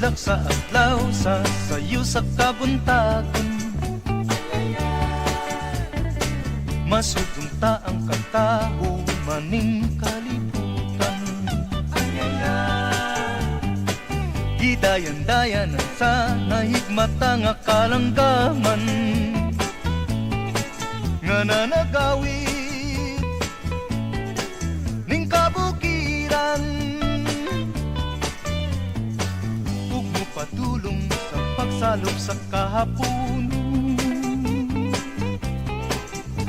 Isigsidlak sa adlaw sa sayo sa kabuntagon. Masudunta ang katao maning kalibutan. Gidayan-dayanan sa nahigmata nga kalanggaman, nga nanagawid ning kabukiran. Ug mopadulong sa pagsalop sa kahapon,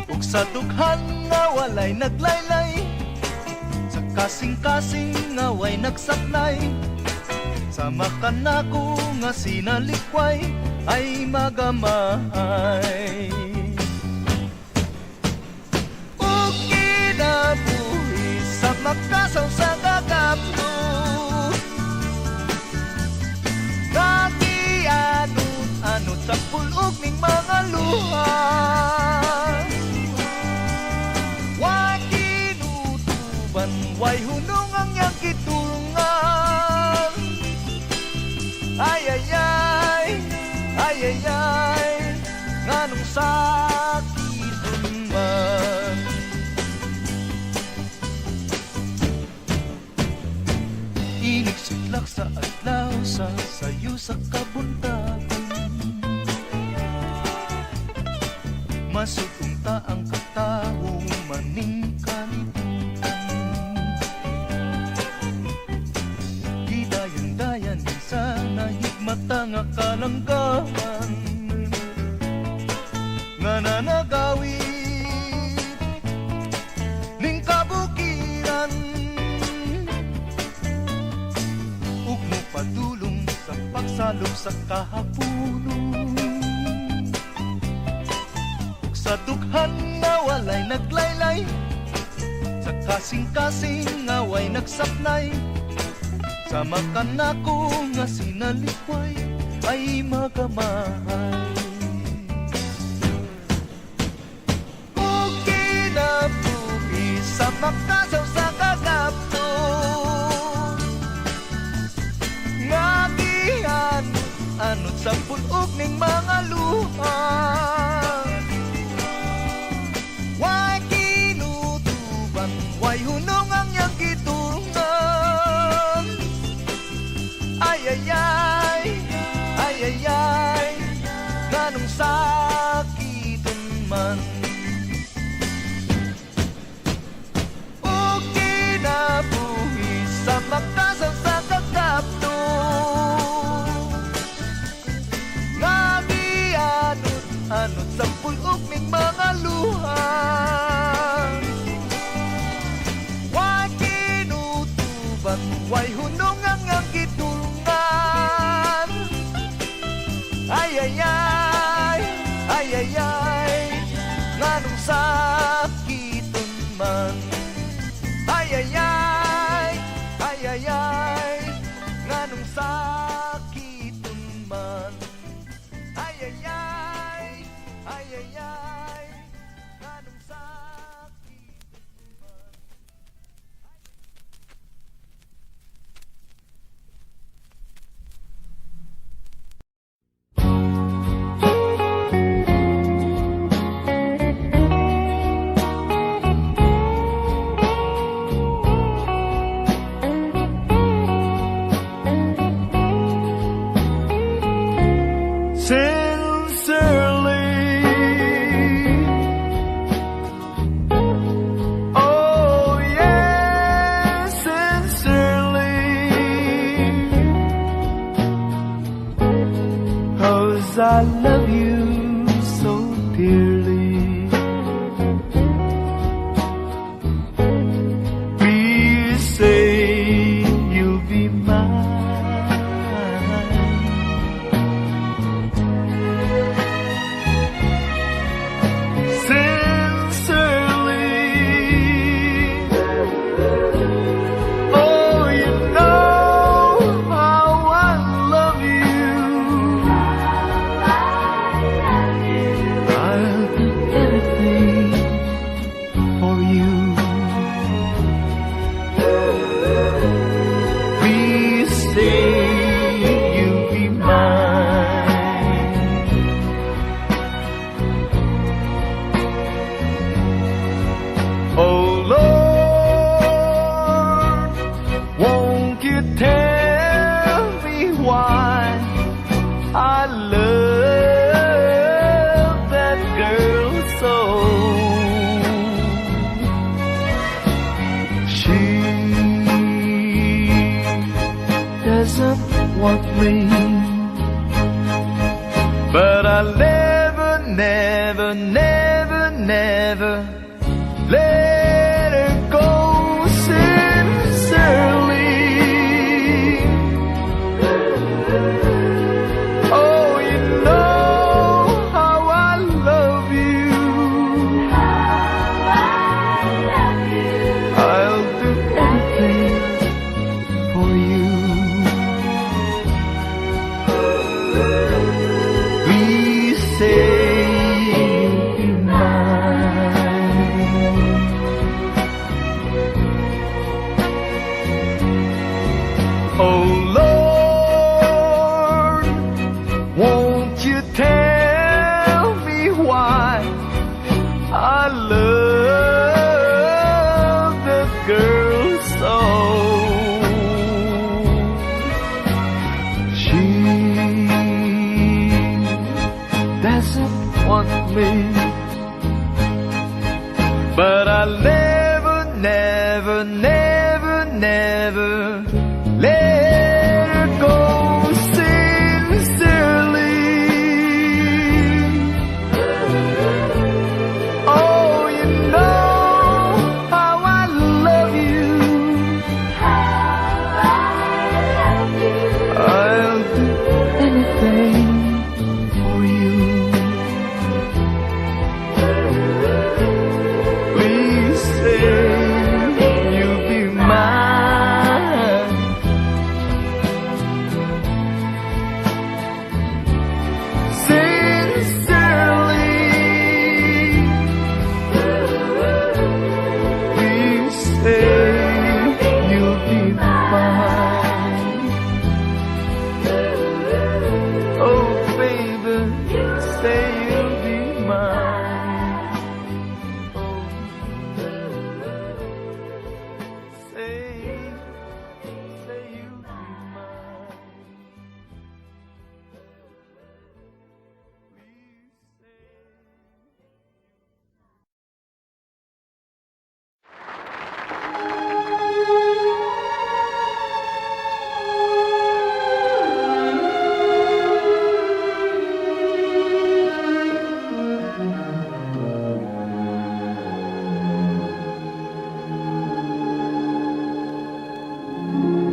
ug sa dughan nga walay naglaylay, sa kasing-kasing nga way nagsaklay. Sama ka nako nga sinalikway ay magamay. Ug kinabuhi sa makasaw sa gagapno, nakianod-anod sa pulog ning mga luha. Way kinutuban, way hunong ang iyang kitulungan. Ay ay ay, ay ay ay, nganong sakit man. Inig-siklak sa adlaw sa sayo sa kabuntagon. Masutunta ang katao maning kalibutan. Gidayan-dayan sa nahigmata nga kalanggaman, nga nanagawid ning kabukiran. Ug mopadulong sa pagsalop sa kahapunon, ug sa dughan nga walay naglaylay, sa kasing-kasing nga way nagsapnay. Sama ka nako nga sinalikway ay magamay. Ug kinabuhi sa makasaw sa kagapno, nga gianod sa pulog ning mga luha. Way kinutuban, way hunong ang iyang gitulungan. Ay ay ay, ay ay ay, nganong sakiton man. Ug kinabuhi sa makasaw sa kagapno, nga gianod-anod sa pulog ning mga luha. Way kinutuban, way hunong ang iyang gitulungan. Ay ay ay, ay ay ay, nganong sakiton man. Ay ay ay, ay ay ay, nganong sakiton man. Ay ay ay, ay ay ay, nganong sakiton man. Sincerely, oh yes, sincerely, 'cause I love you so dearly. Please say you'll be mine. want me, but I'll never, never, never, never let her go sincerely. Oh, you know how I love you. I'll do anything for you. Please say you'll be mine. Oh Lord, won't you tell me why I love the girl so? She doesn't want me, but I'll never, never, never, never let her go sincerely. Oh, you know how I love you. I'll do anything for you. Please say you'll be mine. Sincerely, please say you'll be mine. Oh baby, say you'll be mine. Oh, say you'll be mine. Please say.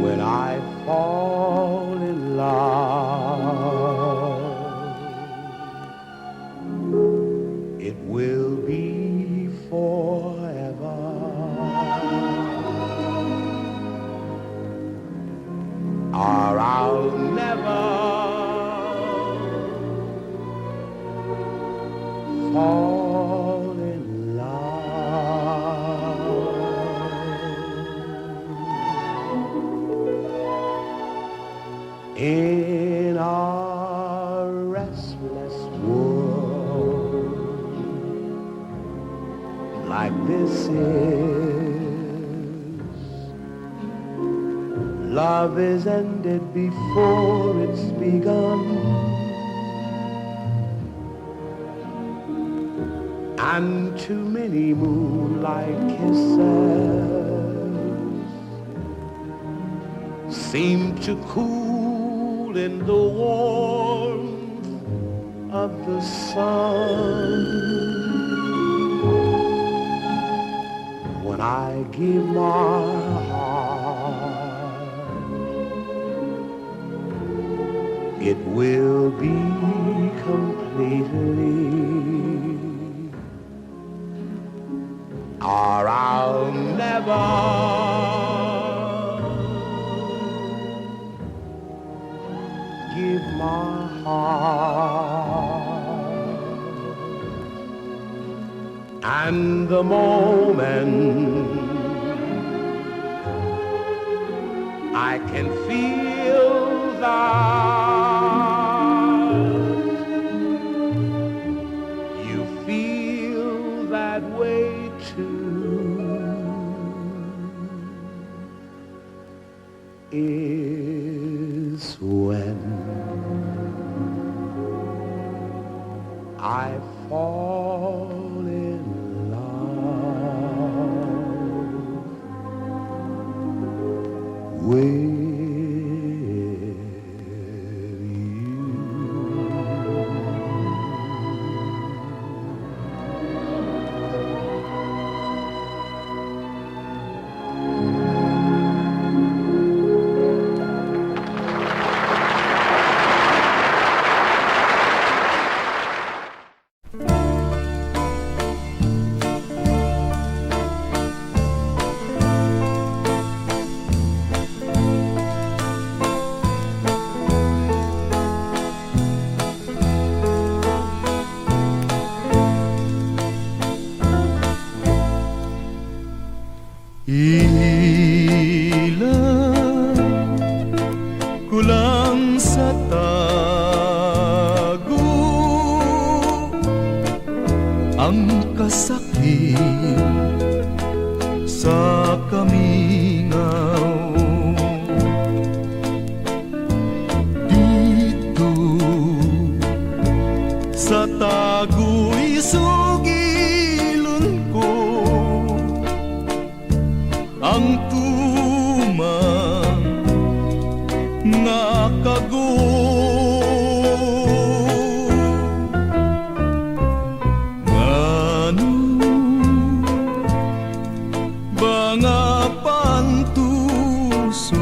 When I fall in love, it will be forever. Or I'll never fall in love. In our restless world, like this is, love is ended before it's begun, and too many moonlight kisses seem to cool in the warmth of the sun. When I give my heart, it will be completely, or I'll never give my heart. And the moment I can feel that you feel that way too is when I fall in love with Ilan kulang sa tago ang kasakit sa kamingaw. Dito sa tago'y sugilon ko ang tumang nga kago. Ngano ba nga pantuson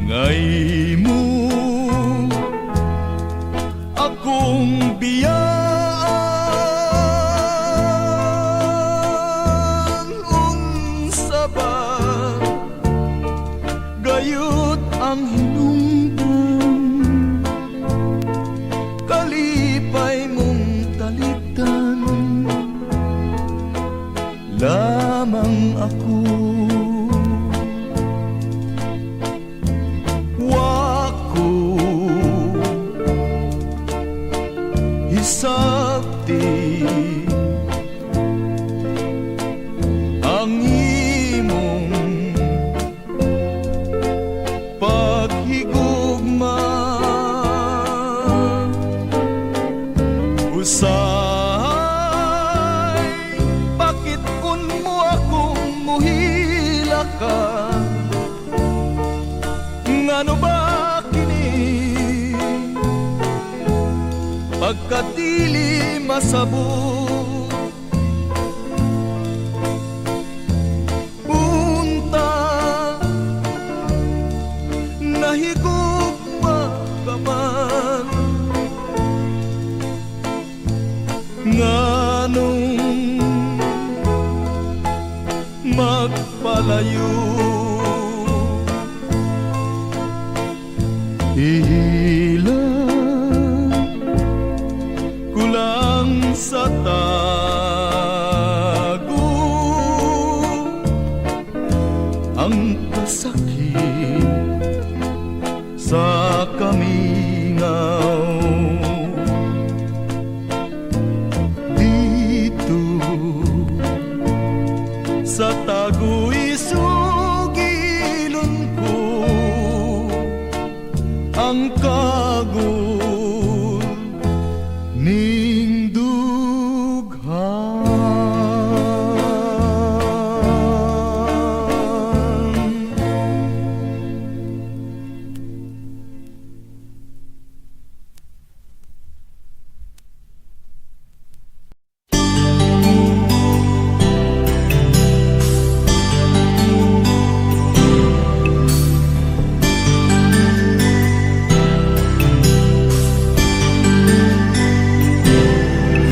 ngay mo akong biyaan? Unsa ba gayud ang hinungdan, kalipay mong talitan lamang ako. Wako hisabti ang imong paghigugma. Usahay bakit kun mo akong muhila ka? Ngano ba kini pagkatili masabot? Unta nahigugma ka man, nganong magpalayo? Ilan kulang sa tago ang kasakit sa kamingaw. Dito sa tago'y sugilon ko ang kagul ning dughan.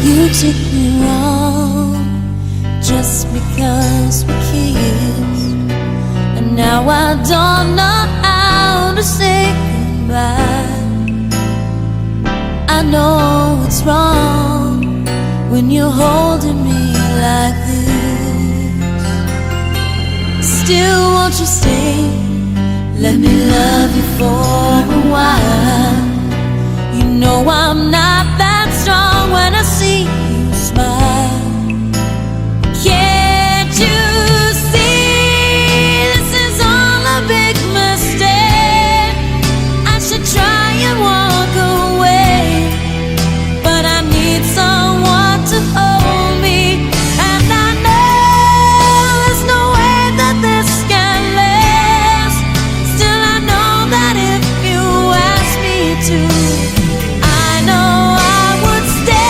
You took me wrong just because we kissed, and now I don't know how to say goodbye. I know it's wrong when you're holding me like this. Still, won't you stay? Let me love you for a while. You know I'm not that strong when I see you smile. Can't you see this is all a big mistake? I should try and walk away, but I need someone to hold me, and I know there's no way that this can last. Still, I know that if you ask me to, I know I would stay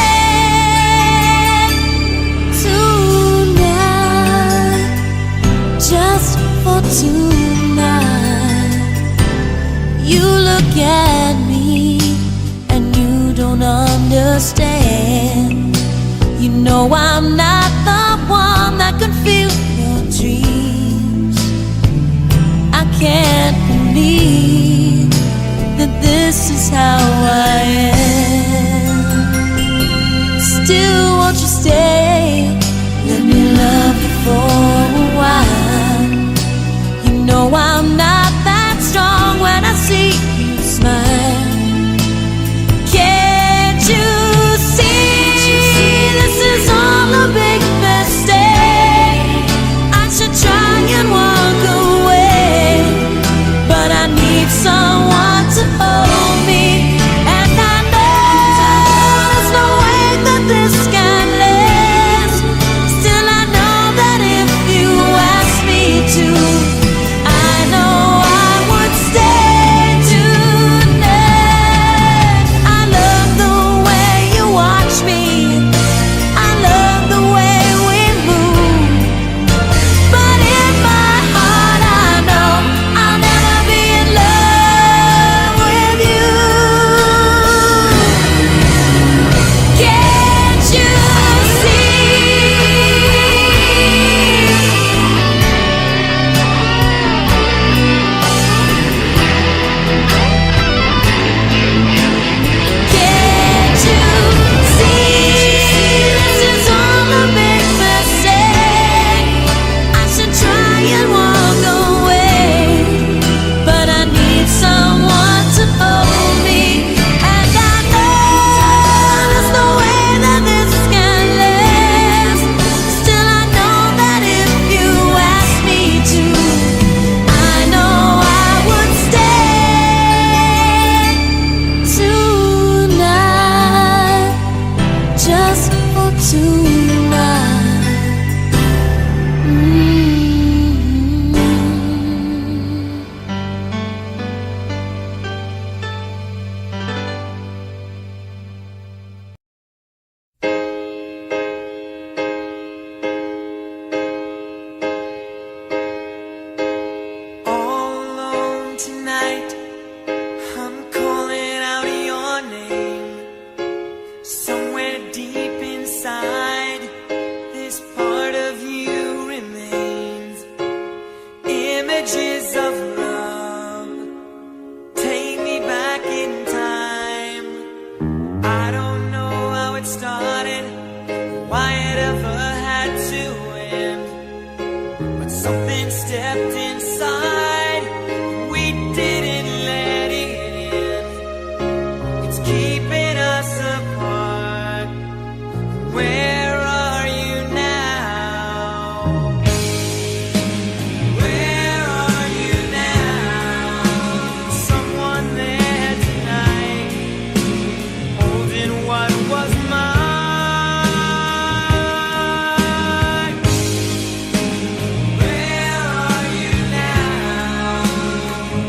tonight, just for tonight. You look at me and you don't understand. You know I'm not the one that can feel your dreams. I can't believe that this is how I am. Still, won't you stay? Let me love this part of you remains. Images of love take me back in time. I don't know how it started, why it ever had to end, but something stepped inside, we didn't let it in. It's keeping us apart. Where are you now? Where are you now? Someone there tonight, holding what was mine. Where are you now?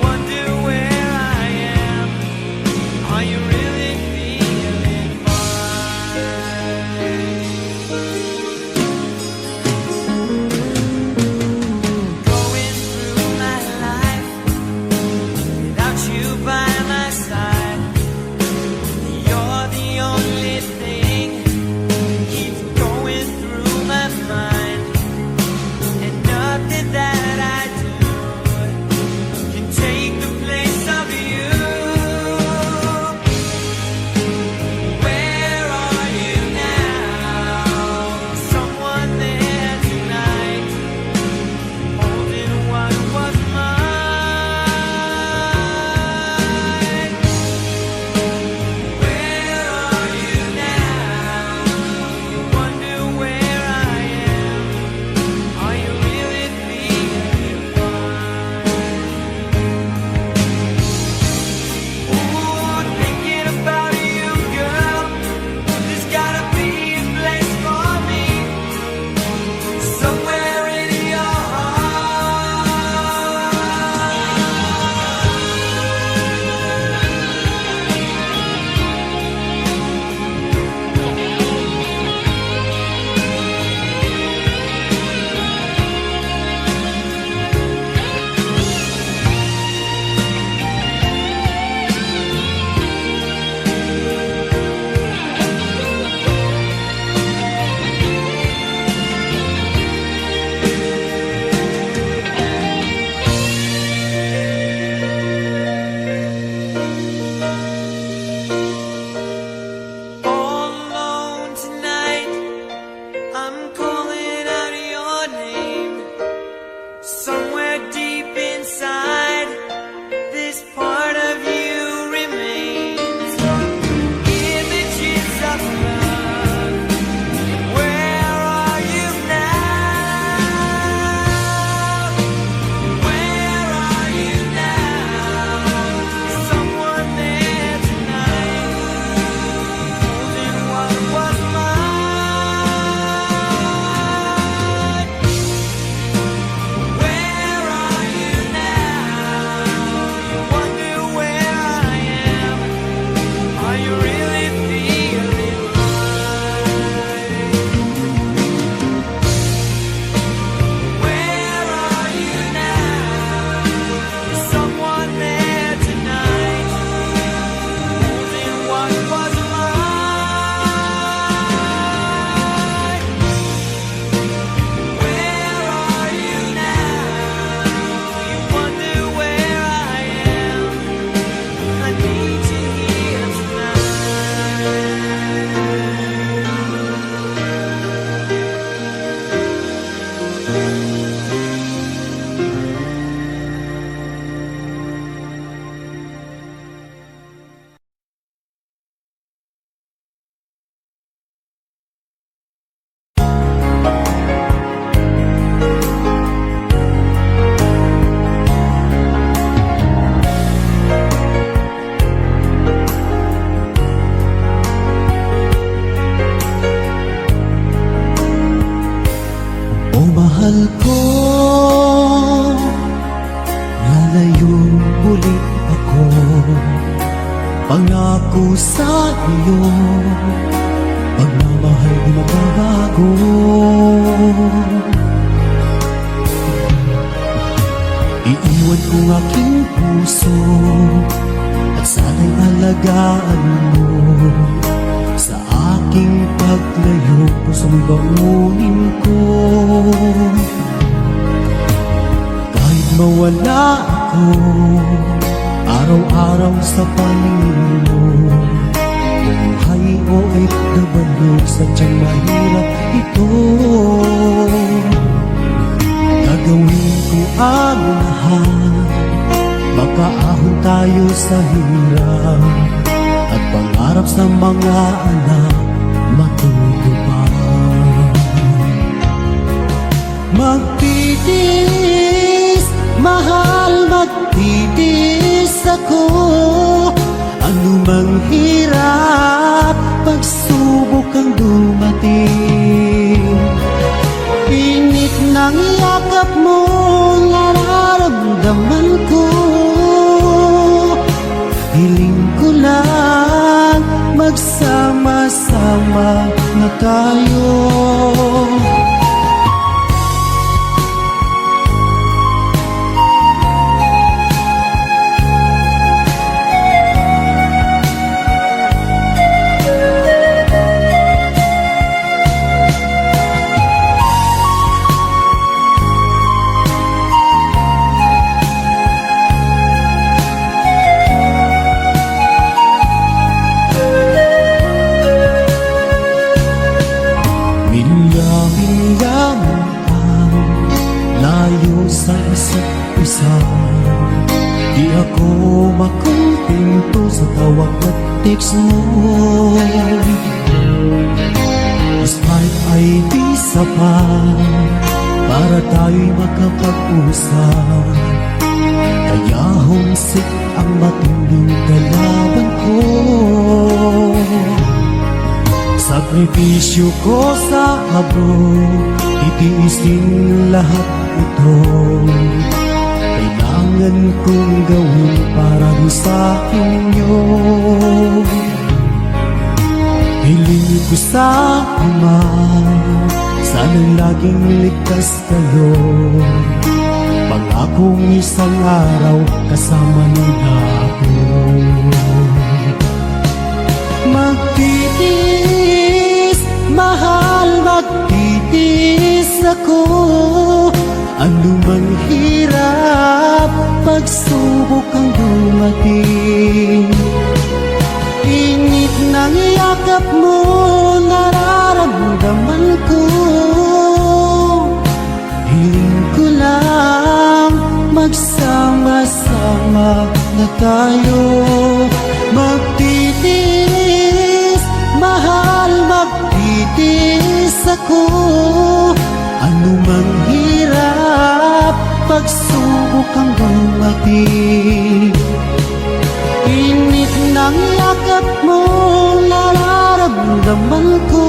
Wonder where I am. Are you really feeling fine? Going through my life without you by my side. You're the only thing that keeps going through my mind, and nothing that I do can take the place of you. Where are you now? Someone there tonight, holding what was mine. Where are you now? You wonder where I am. Are you really feeling fine? Ooh, thinking about you, girl. There's gotta be a place for me, somewhere in your heart. All alone tonight, I'm calling out your name. Somewhere deep inside, this part of you remains. Images of love. Where are you now? Where are you now? Someone there tonight, holding what was mine. Where are you now? You wonder where I am. Are you really feeling right? Where are you now? Someone there tonight, holding what was mine. Where are you now? You wonder where I am. I need you here tonight. O mahal ko, lalayong muli ako. Pangako sa iyo, pagmamahal di magbabago. Iiwan ko aking puso at sana'y alagaan mo. Sa aking paglayo, pusong bangunin ko wala ako araw-araw sa paningin mo. Buhay o OFW, sadyang mahirap ito. Gagawin ko ang lahat, makaahon tayo sa hirap, at pangarap sa mga anak matutupad. Magtitiis, mahal, magtitiis ako. Ano mang hirap, pagsubok ang dumating. Init ng yakap mo, nararamdaman ko. Hiling ko lang, magsama-sama na tayo. Sa isa't isa, di ako makontento sa tawag at text mo. Despite ay di sapat para tayo'y makapag-usap, kaya homesick ang matinding kalaban ko. Sakripisyo ko sa abroad, titiisin lahat ito. Kailangan kong gawin para sa inyo. Hiling ko sa Ama, sana'y laging ligtas kayo. Pangakong isang araw kasama nila ako. Magtitiis, mahal, magtitiis ako. Ano mang hirap, pagsubok ang dumating. Init ng yakap mo, nararamdaman ko. Hiling ko lang, magsama-sama na tayo. Magtitiis, mahal, magtitiis ako. Ano mang hirap, pagsubok ang dumating. Init ng yakap mo, nararamdaman ko.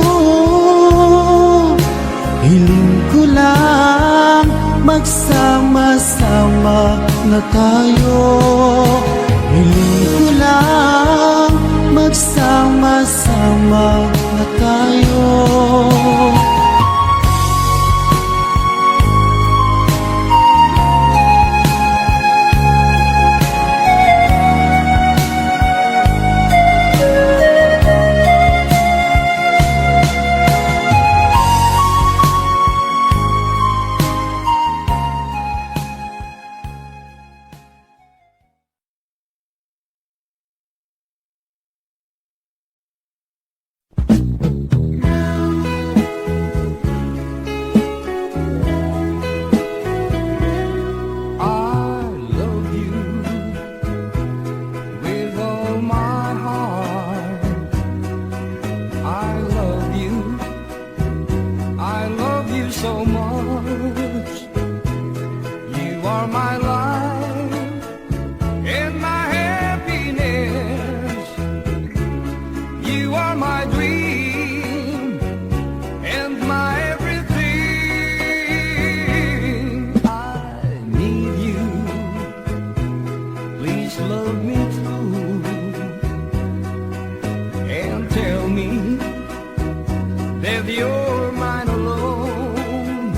Hiling ko lang, magsama-sama na tayo. Hiling ko lang, magsama-sama na tayo. You're mine alone.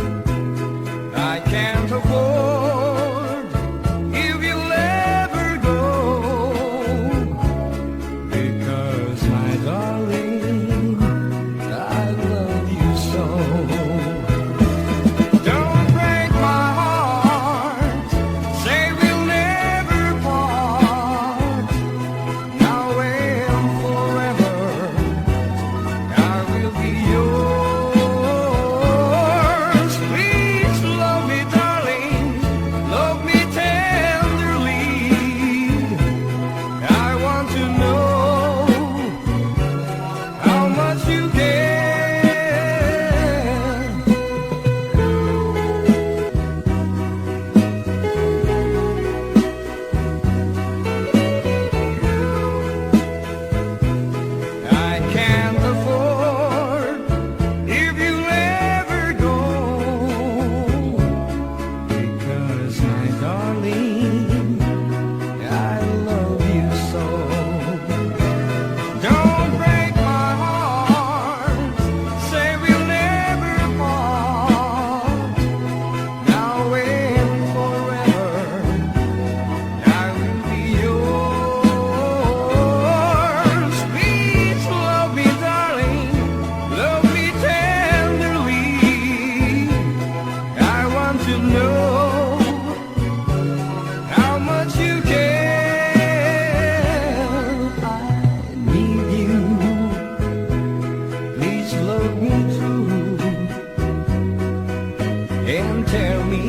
and tell me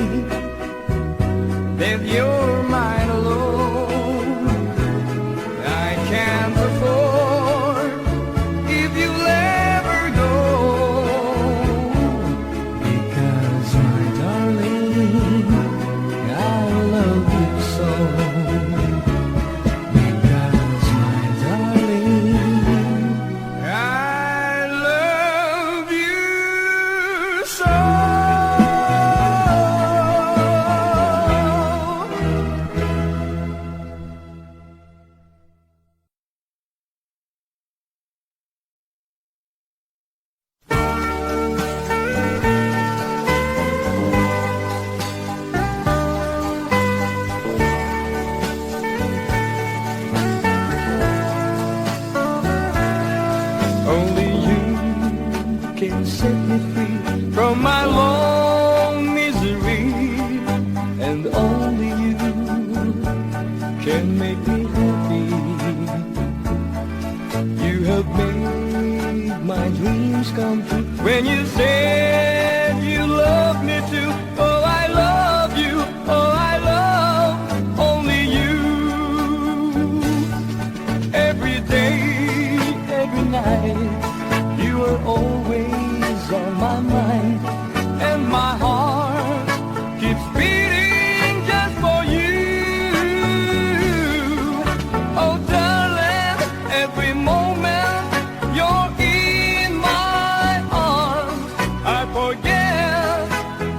that you're mine alone. I can't afford if you'll ever go, because my darling, I love you so. Because my darling, I love you so. Only you can set me free from my long misery, and only you can make me happy. You have made my dreams come true when you said you love me too. Oh, I love you. Oh, I love only you. Every day, every night, you are always on my mind, and my heart keeps beating just for you. Oh, darling, every moment you're in my arms, I forget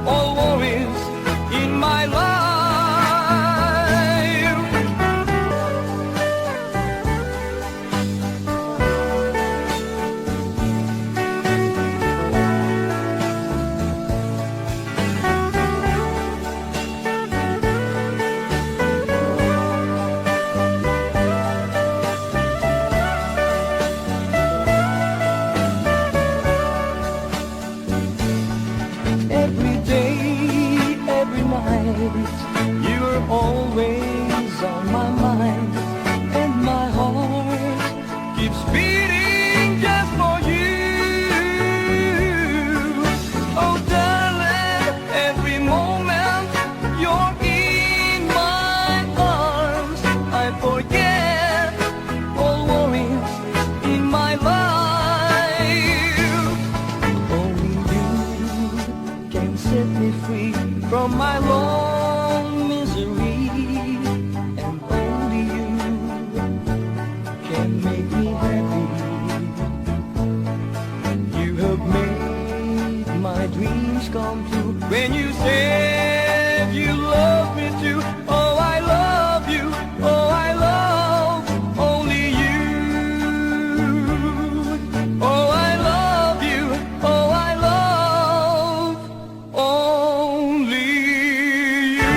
all worries in my life. Every day, every night, you're always on my mind, and my heart keeps beating just for you. Oh, darling, every moment you're in my arms, I forget all worries in my life. Only you can set me free from my long misery, and only you can make me happy. You have made my dreams come true when you said you love me too. Oh, I love you. Oh, I love only you. Oh, I love you. Oh, I love only you.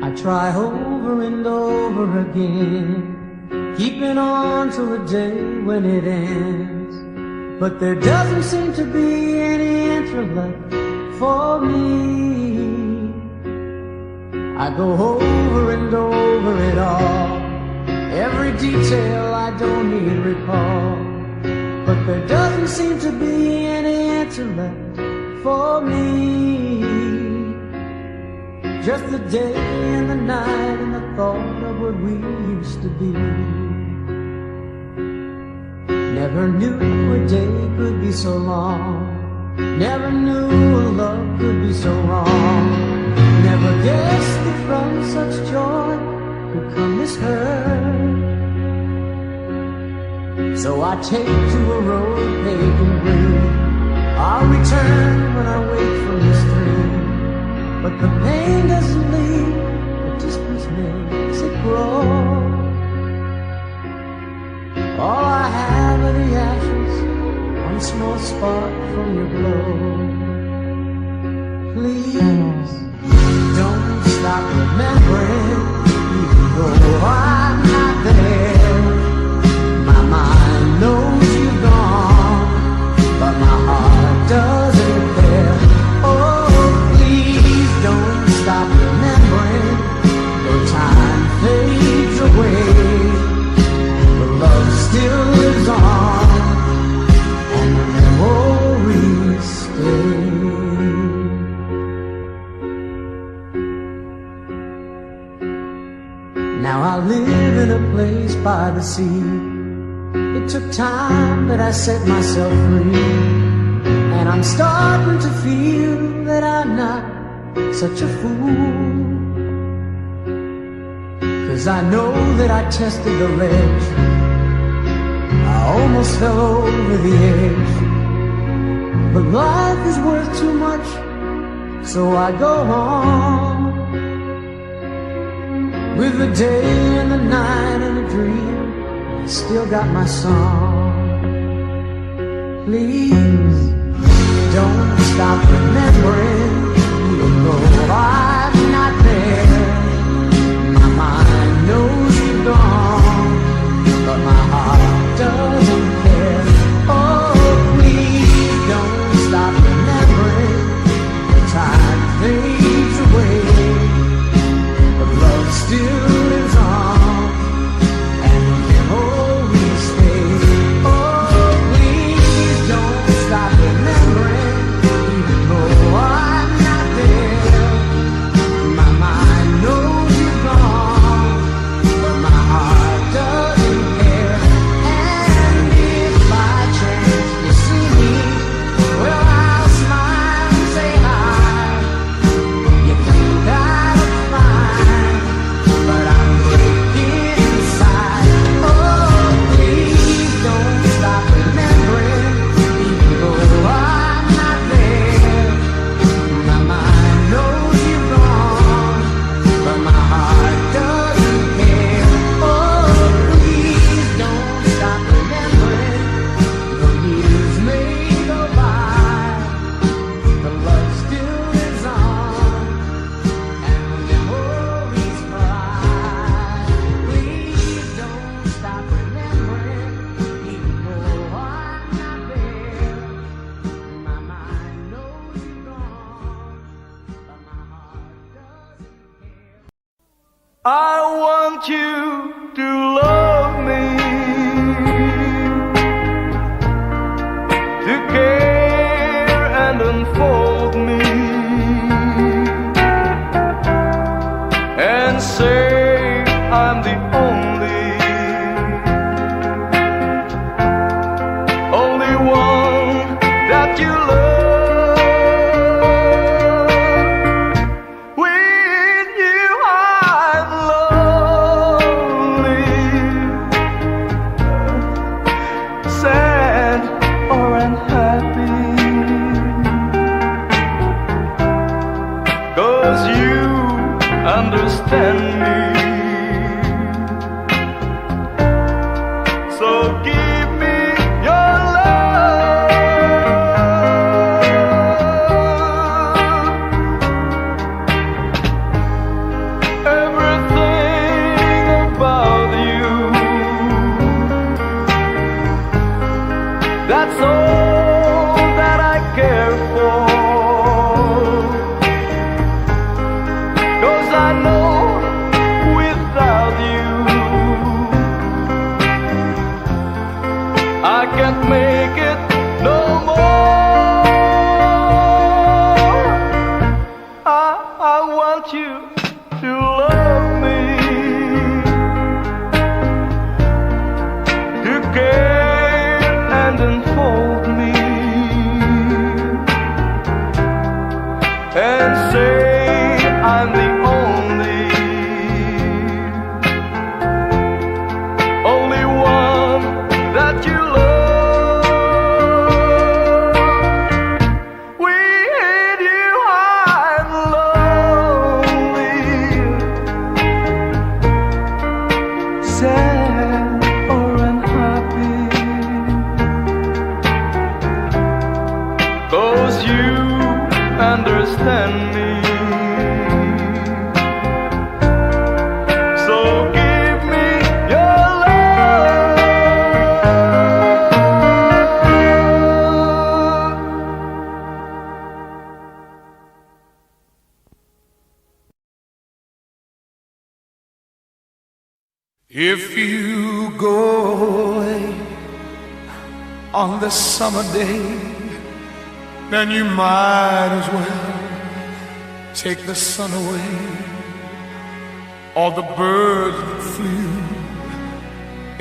I try over and over again, keeping on till the day when it ends. But there doesn't seem to be any answer left for me. I go over and over it all, every detail I don't need recall. But there doesn't seem to be any answer left for me. Just the day and the night and the thought of what we used to be. Never knew a day could be so long, never knew a love could be so wrong. Never guessed that from such joy could come this hurt. So I take to a road paved in green, I'll return when I wake from this dream. But the pain doesn't leave, the distance makes it grow. All I have are the ashes, one small spark from your glow. Please, don't stop remembering, even though I'm not there. My mind knows you've gone, that I set myself free, and I'm starting to feel that I'm not such a fool. 'Cause I know that I tested the ledge, I almost fell over the edge, but life is worth too much, so I go on. With the day and the night and a dream, I still got my song. Please don't stop remembering, even though I'm not there. My mind knows you're gone, but my heart doesn't care. Oh, please don't stop remembering. The time fades away, but love still lives on, and the memories stay. Oh, please don't stop remembering, even though I'm not there. My mind knows you're gone, but my heart doesn't care. And if by chance you see me, well, I'll smile and say hi. You think I look fine, but I'm breaking inside. Oh, please don't stop remembering, even though I'm not there. My mind knows you're gone, but my heart doesn't care. Oh, please don't stop remembering. The years may go by, the love still lives on, and the memories fly. Please don't stop remembering, even though I'm not there. My mind knows you're gone, but my heart doesn't care. I want you to love me, to care and unfold me, and say I'm the only one that you love. With you I'm lonely, sad or unhappy, 'cause you understand me. So give me your love. Everything about you, that's all that I care for. 'Cause I know without you I can't make it no more. I want you to love me, to care and unfold me, and say I'm the only one that you love. With you I'm lonely, sad or unhappy, 'cause you understand me. So give me your love. If you go away on this summer day, then you might as well take the sun away. All the birds that flew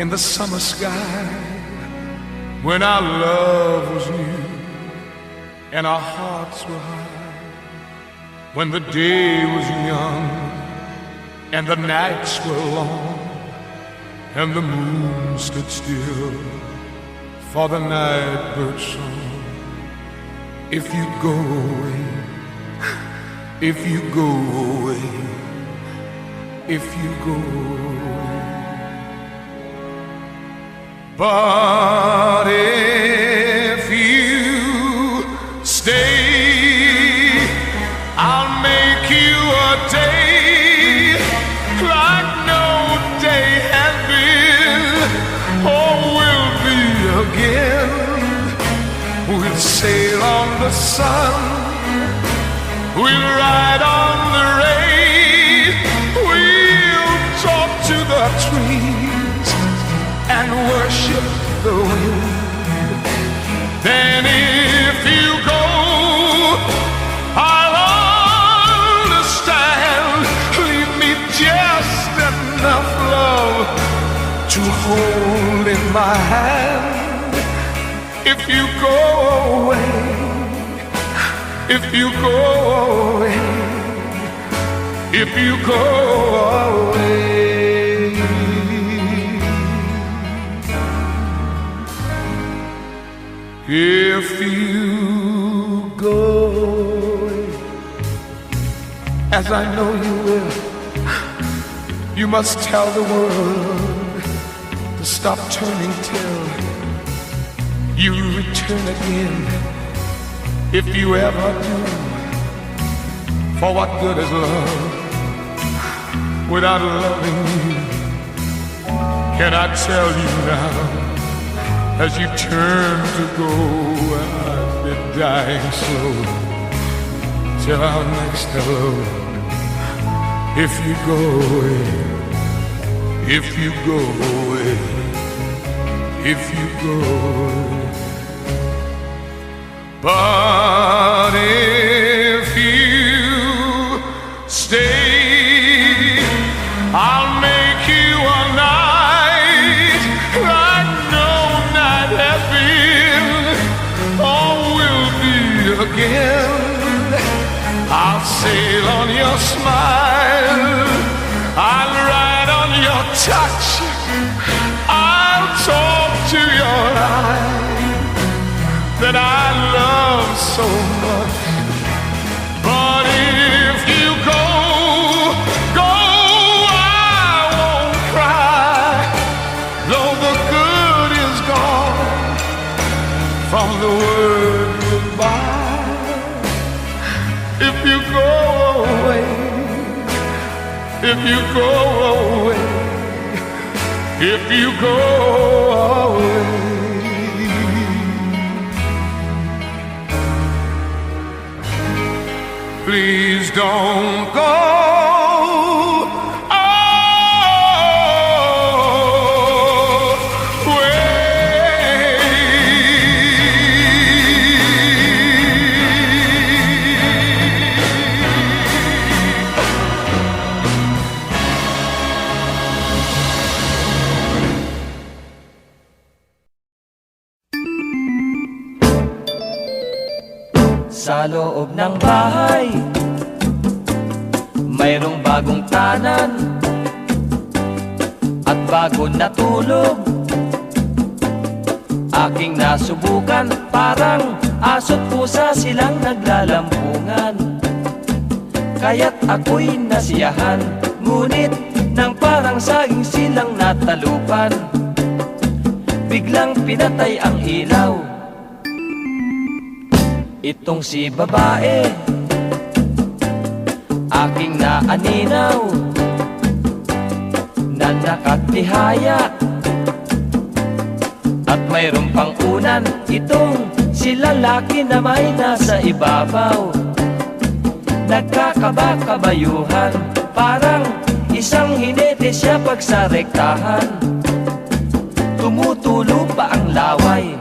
in the summer sky, when our love was new and our hearts were high, when the day was young and the nights were long and the moon stood still for the night bird song. If you go away, if you go away, if you go away. But if you stay, I'll make you a day like no day has been or will be again. We'll sail on the sun, we'll ride on the rain, we'll talk to the trees and worship the wind. Then if you go, I'll understand. Leave me just enough love to hold in my hand. If you go away, if you go away, if you go away. If you go away, as I know you will, you must tell the world to stop turning till you return again. If you ever do, for what good is love without loving you? Can I tell you now, as you turn to go, I've been dying slow till our next hello. If you go away, if you go away, if you go away. But if you stay, I'll make you a night like no night has been or will be again. I'll sail on your smile, I'll ride on your touch, I'll talk to your eyes that I love so much. But if you go, I won't cry, though the good is gone from the word goodbye. If you go away, if you go away, if you go away. Please don't go Sa loob ng bahay, mayroong bagong tanan at bago natulog. Aking nasubukan, parang aso't pusa silang naglalampungan. Kaya't ako'y nasiyahan, ngunit nang parang saging silang natalupan. Biglang pinatay ang ilaw. Itong si babae, aking naaninaw, na nakatihaya. At mayroong pang unan, itong si lalaki na may nasa ibabaw. Nagkakabakabayuhan, parang isang hinete siya pagsarektahan. Tumutulo pa ang laway.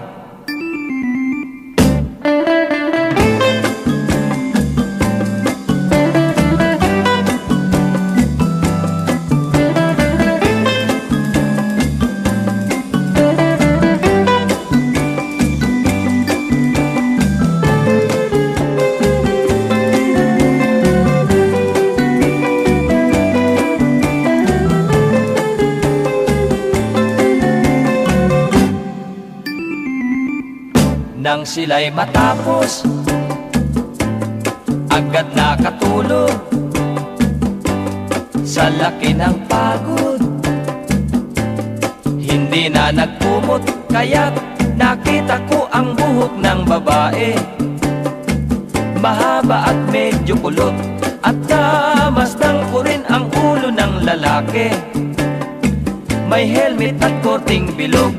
Nang sila'y matapos, agad nakatulog. Sa laki ng pagod, hindi na nagkumot. Kaya't nakita ko ang buhok ng babae, mahaba at medyo kulot. At namasdan ko rin ang ulo ng lalaki, may helmet at korting bilog.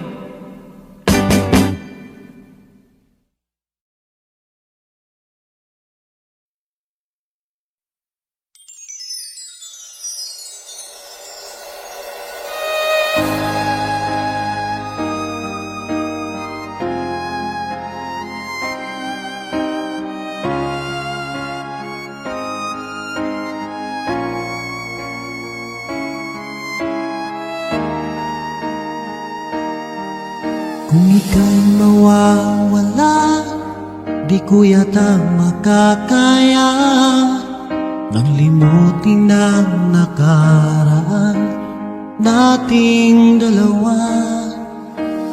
Kung ika'y mawawala, di ko yata makakaya nang limutin ang nakaraan nating dalawa.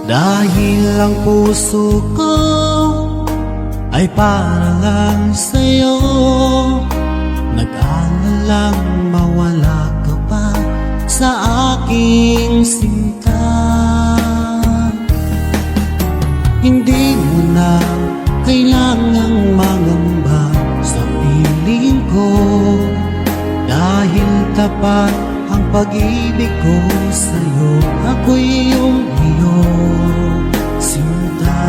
Dahil ang puso ko ay para lang sa'yo, nag-aalalang mawala ka pa sa aking sinta. Hindi mo na kailangang mangamba sa piling ko, dahil tapat ang pag-ibig ko sa'yo. Ako'y iyong sinta,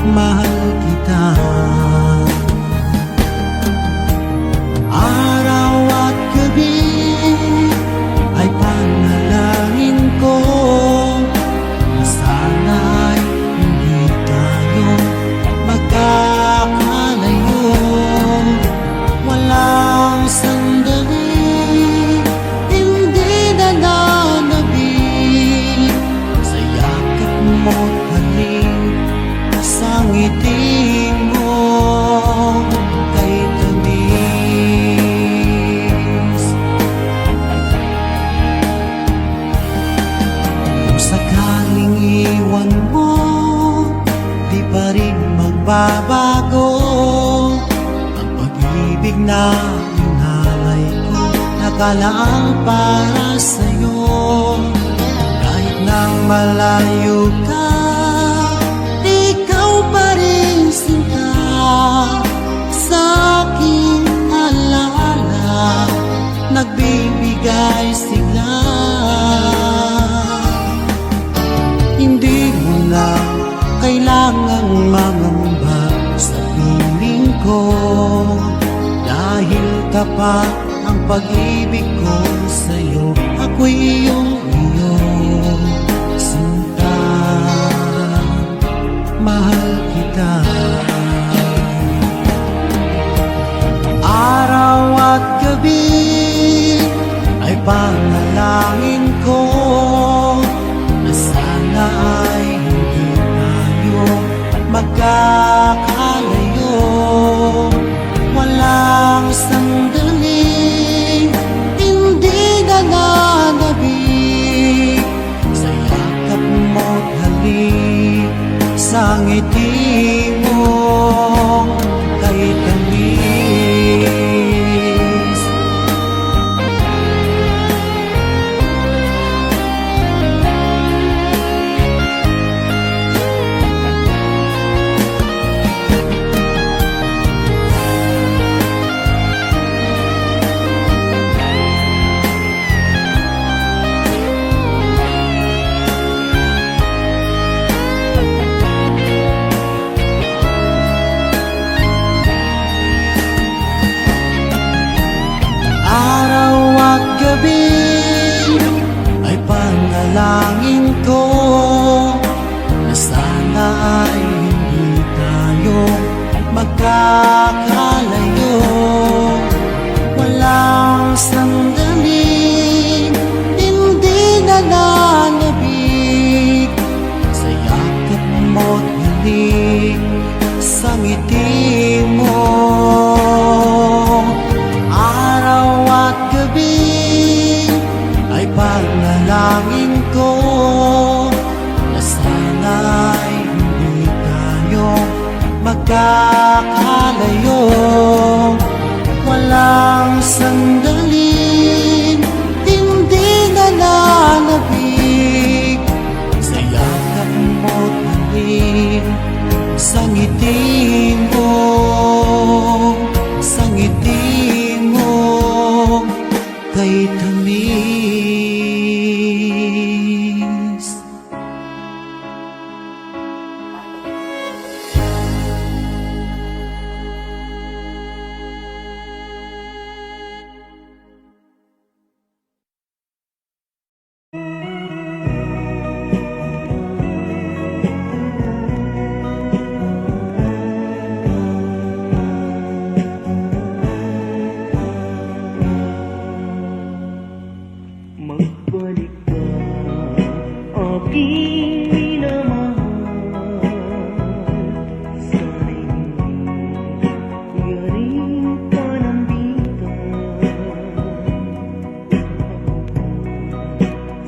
mahal kita. Araw at gabi ay panalangin ko, sana'y hindi tayo magkakalayo. Walang sandali, hindi na nanabig sa yakap mo't halik, sa ngiti mo kay tamis. Kung sakaling iwan mo, di pa rin magbabago ang pag-ibig na inalay ko, nakalaang para sa'yo. Kahit nang malayo ka, ikaw pa rin sinta sa aking alaala, nagbibigay sigla. Hindi mo na kailangang mangamba sa piling ko, dahil tapat ang pag-ibig ko sa'yo. Ako'y iyong sinta, mahal kita. Araw at gabi ay panalangin ko na sana ay hindi tayo magkakalayo. Walang sandali, hindi na nanabig sa yakap mo't halik, sa ngiti mo kay tamis. Ay panalangin ko na sana ay hindi tayo magkakalayo. Walang sandali, hindi na nanabig sa yakap mo't halik, sa ngiti mo. Araw at gabi ay panalangin ko na sana ay hindi nakakalayo, walang sandaling hindi nananabig sa yakap mo't halik, sa ngiti mo, sa ngiti mo kay tamis. Magbalik ka, aking minamahal. Sana'y hindi yaring panambitan.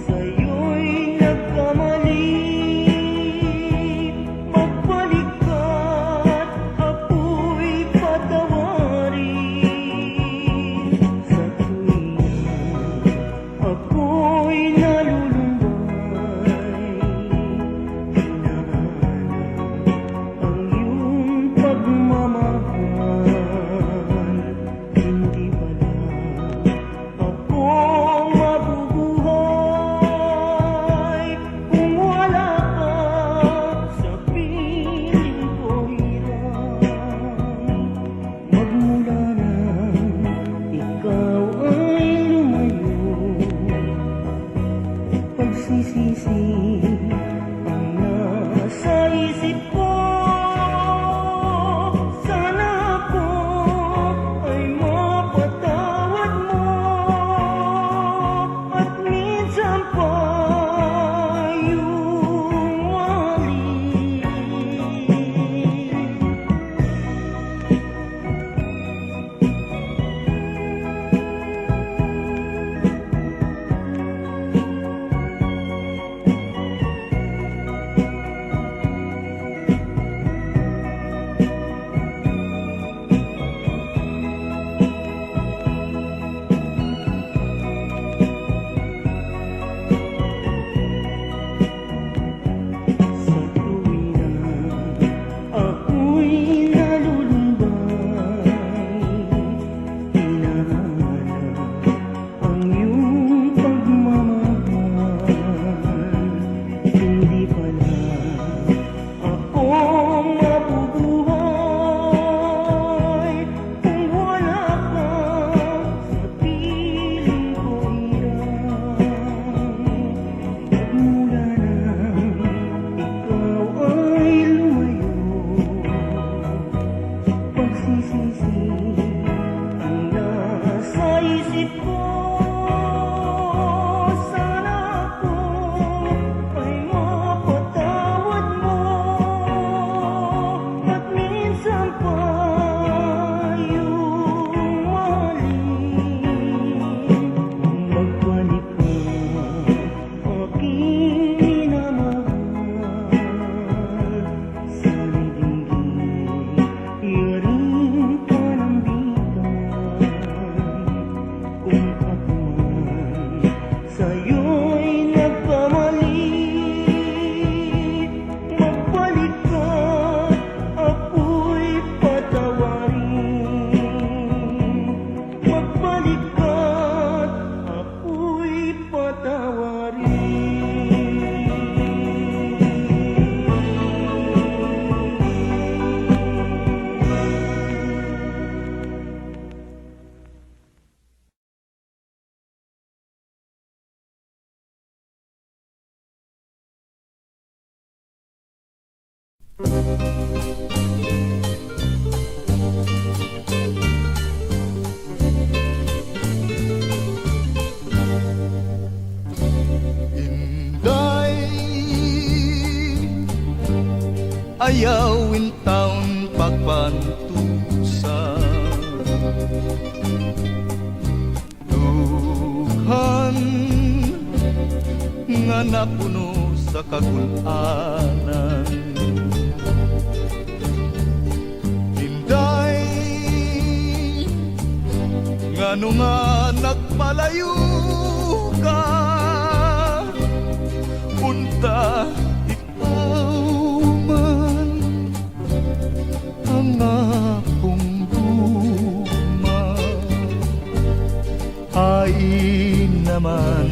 Sa'yo'y nagkamali. Magbalik ka't ako'y patawarin. Sa tuwing ako'y nalulumbay, hinahanap ang iyong pagmamahal. Hindi pala ako mabubuhay kung wala ka sa piling ko hirap. Magmula nang ikaw ay lumayo, pagsisisi ang nasa isip ko. Sana ako ay mapatawad mo at minsan pa yung wali. Sa tuwing ako'y nalulumbay, hinahanap ang iyong pagmamahal. Hindi pala ako mabubuhay kung wala ka sa piling ko hirap. Magmula nang ikaw ay lumayo, pagsisisi ang nasa isip ko. Sana ako ay mapatawad mo at minsan pa yung mali. Magbalik ka, aking minamahal. Sana'y hindi yaring panambitan. Kung ako man sa'yo'y nagkamali, magbalik ka, ako'y patawarin. Magbalik ka, ako'y patawarin. Inday, ayawin taon pagpantusa, dughan nga napuno sa kagulanan. Ngano nga nagpalayo ka, unta ikaw man ang akong duma. Ay naman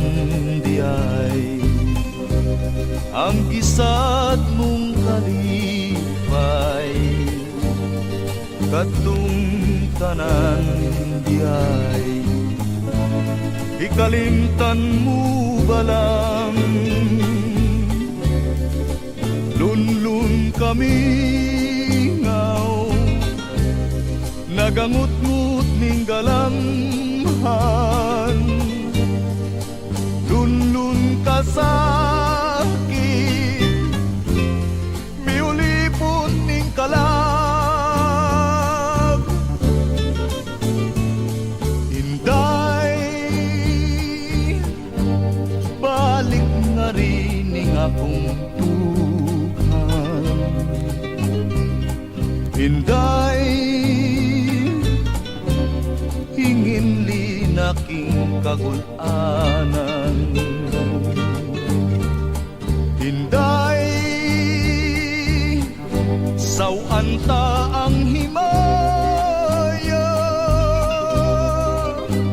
di ay ang gisad mong kalipay, kadtong tanan di ay ikalimtan mo balang. Lunlun kami ngaw, nagangut-ngut ning galamhan. Lunlun ka sakit, miulipon ning kalag. Hinday, balik nga rin ning akong tuhan. Hinday, hingin linaking kagulanan. Hinday, sawan ta ang himaya,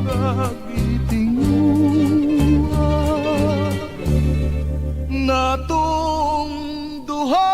nagitinguha natong duha.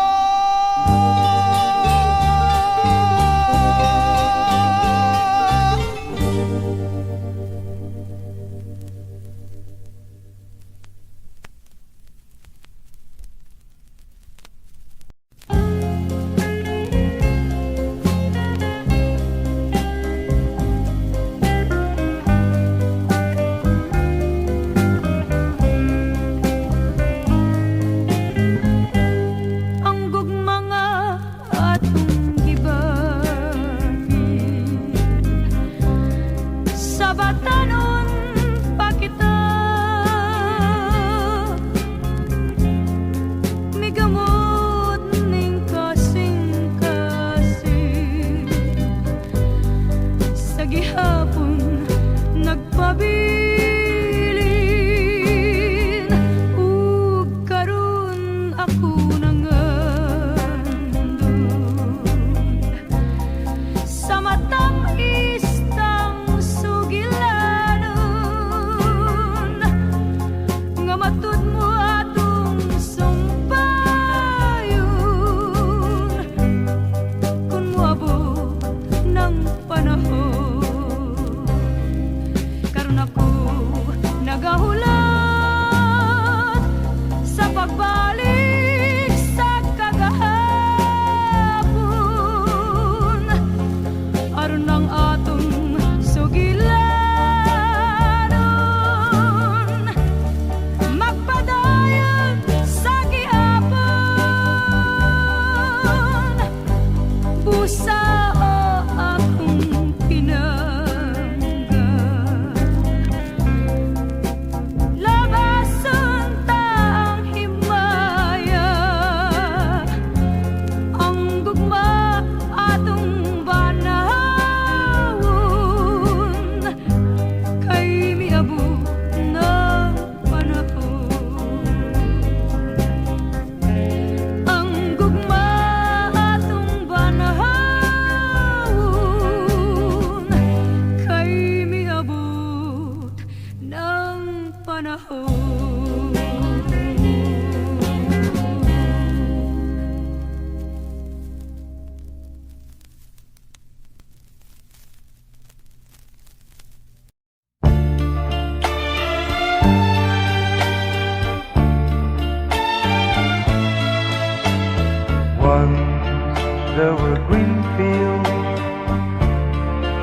There were green fields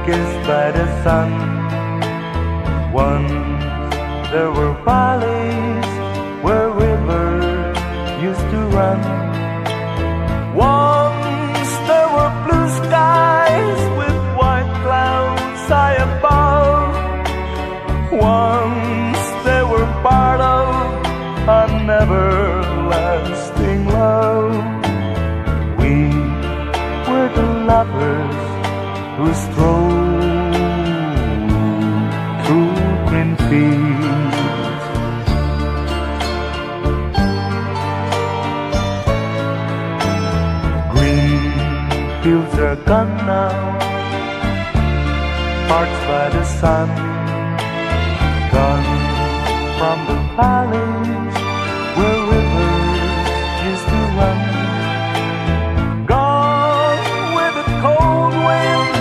kissed by the sun. Once there were valleys where rivers used to run. Once there were blue skies with white clouds high above. Once they were part of an everlasting love. We were the lovers who strove Fields are gone now, parched by the sun. Gone from the valleys where rivers used to run. Gone with the cold wind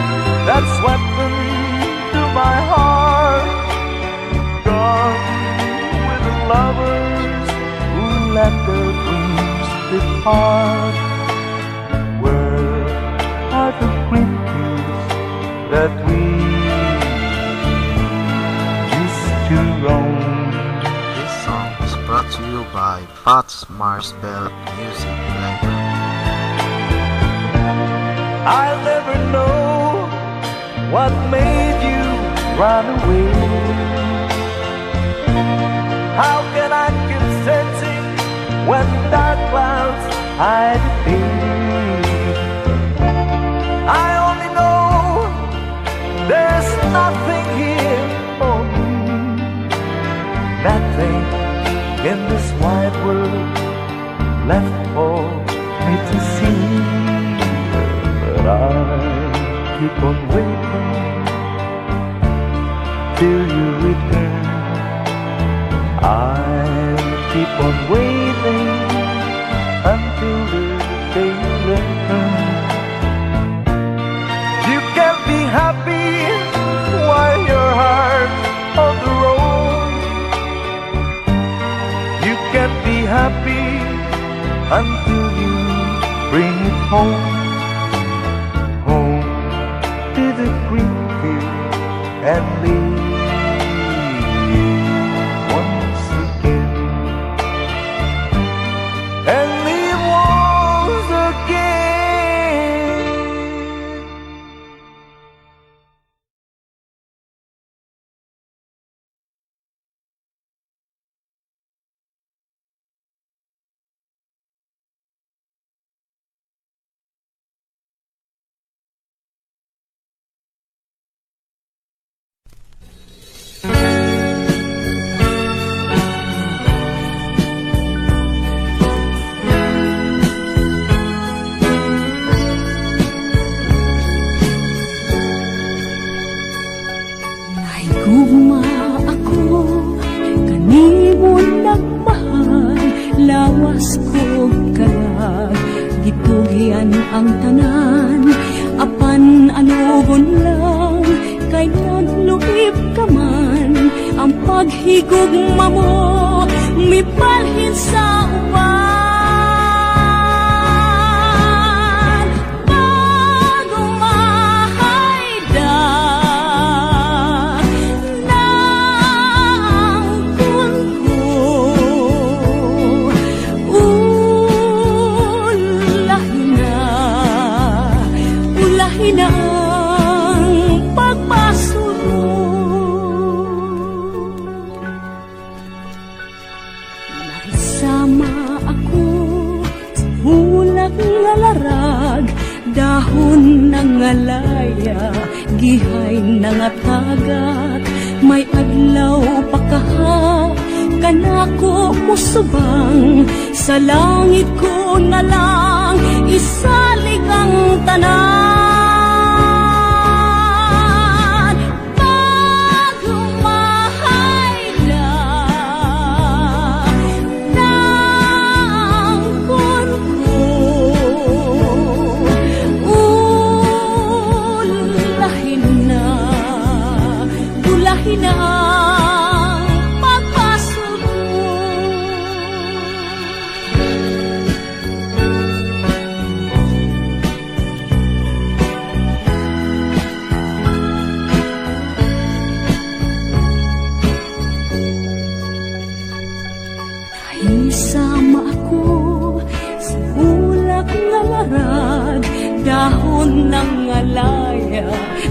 that swept into my heart. Gone with the lovers who let their dreams depart. Where are the green fields that we used to roam? This song is brought to you by Pat's Marsbell Music Library. I'll never know what made you run away. How can I keep sensing when dark clouds hide the day? I only know there's nothing here for me, nothing in this wide world left for me to see. But I keep on waiting till you return. I'll keep on waiting until the day you return. You can be happy while your heart's on the road. You can be happy until you bring it home. Home to the green field and leave once again. And leave once again. Naigugma ako, kanimo nagmahal, lawas ko kalag, gitugian ang tanan, apan anugon lang, kay nagluib ka man, ang paghigugma mo, mipalhin sa uban. Dahon ng alaya, gihay ng atagat, may adlaw pa kaha, kanako musubang, sa langit ko na lang, isalig ang tanan. Isama ako sa ulak nga larag, dahon ng alaya,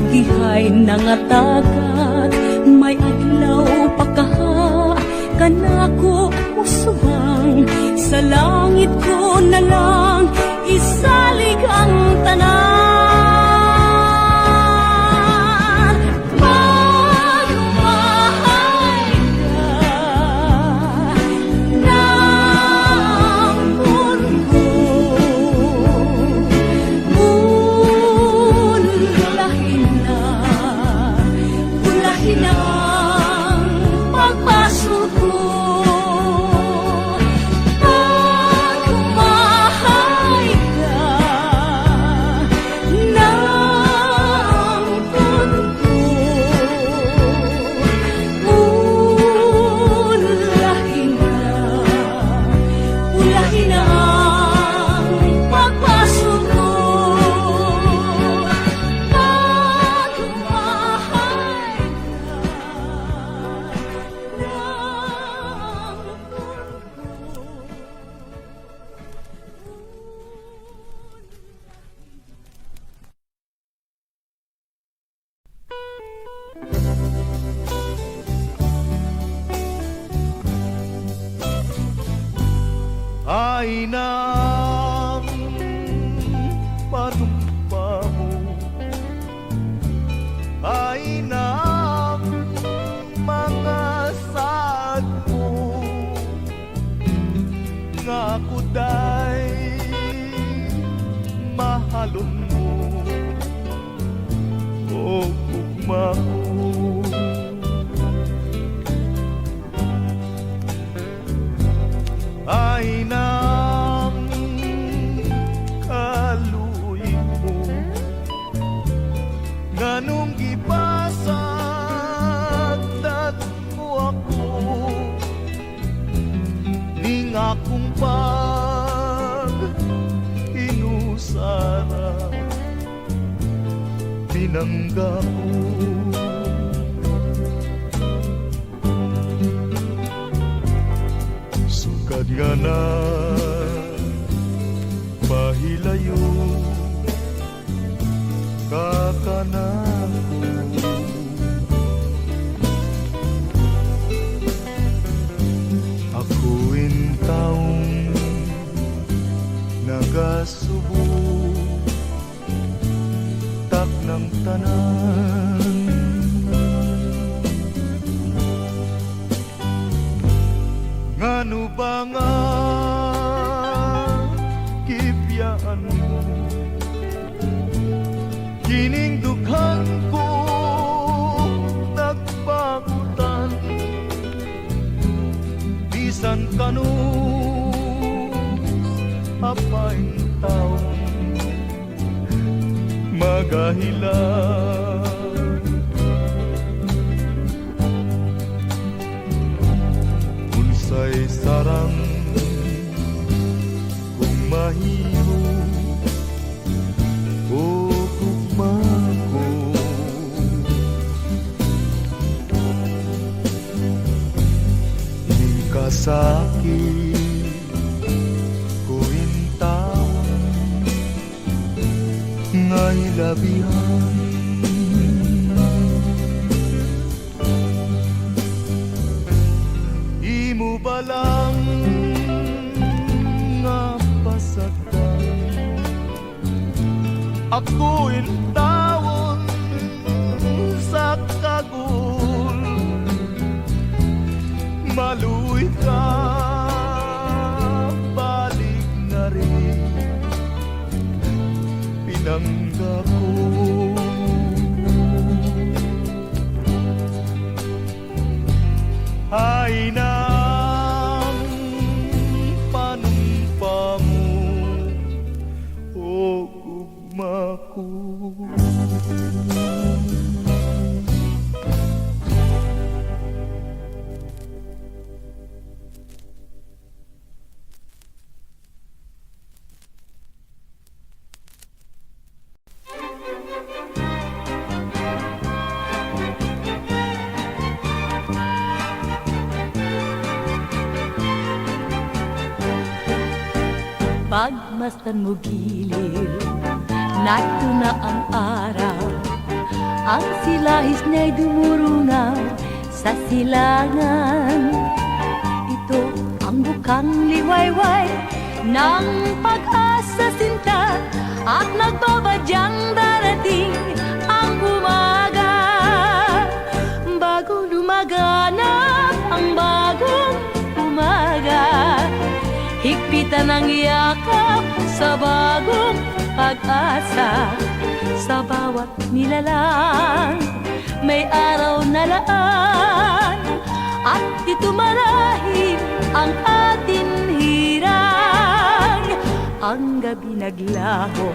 gihay ng atagat, may adlaw pa kaha, kanako musubang, sa langit ko na lang, isalig ang tanan. ay nang panumpa mo, ay nang mga saad mo, nga ako day mahalon mo, o ugma ko. Ay nang kaluy mo, nganong gipasag dat mo ako, ning akong pag inusara, pinangga ko. Sugad nga na mahilayo kakanako, akuin taong nagasubo tak ng tanan. Ngano ba nga kipyaan mo, kining dughan ko nagpagutan, bisan kanu apaing taong magahilan. Unsay sarang kung mahimo o gugma ko, ining kasakit ko intawan nga hilabihan. Imo ba lang nga pasagdan, ako intawon sa kagul, maluy ka balik na rin, pinangga ko. Ay nang panumpa mo, o ugma ko. Pagmasdan mo giliw, nato na ang araw, ang silahis niya'y dumurungaw sa silangan. Ito ang bukang liwayway ng pag-asa sinta, at nagbabadyang darating ang umaga. Bago lumaganap ang bagong umaga, higpitan ang yakap sa bagong pag-asa. Sa bawat nilalang may araw na laan, at ito marahil ang atin hirang. Ang gabi naglaho,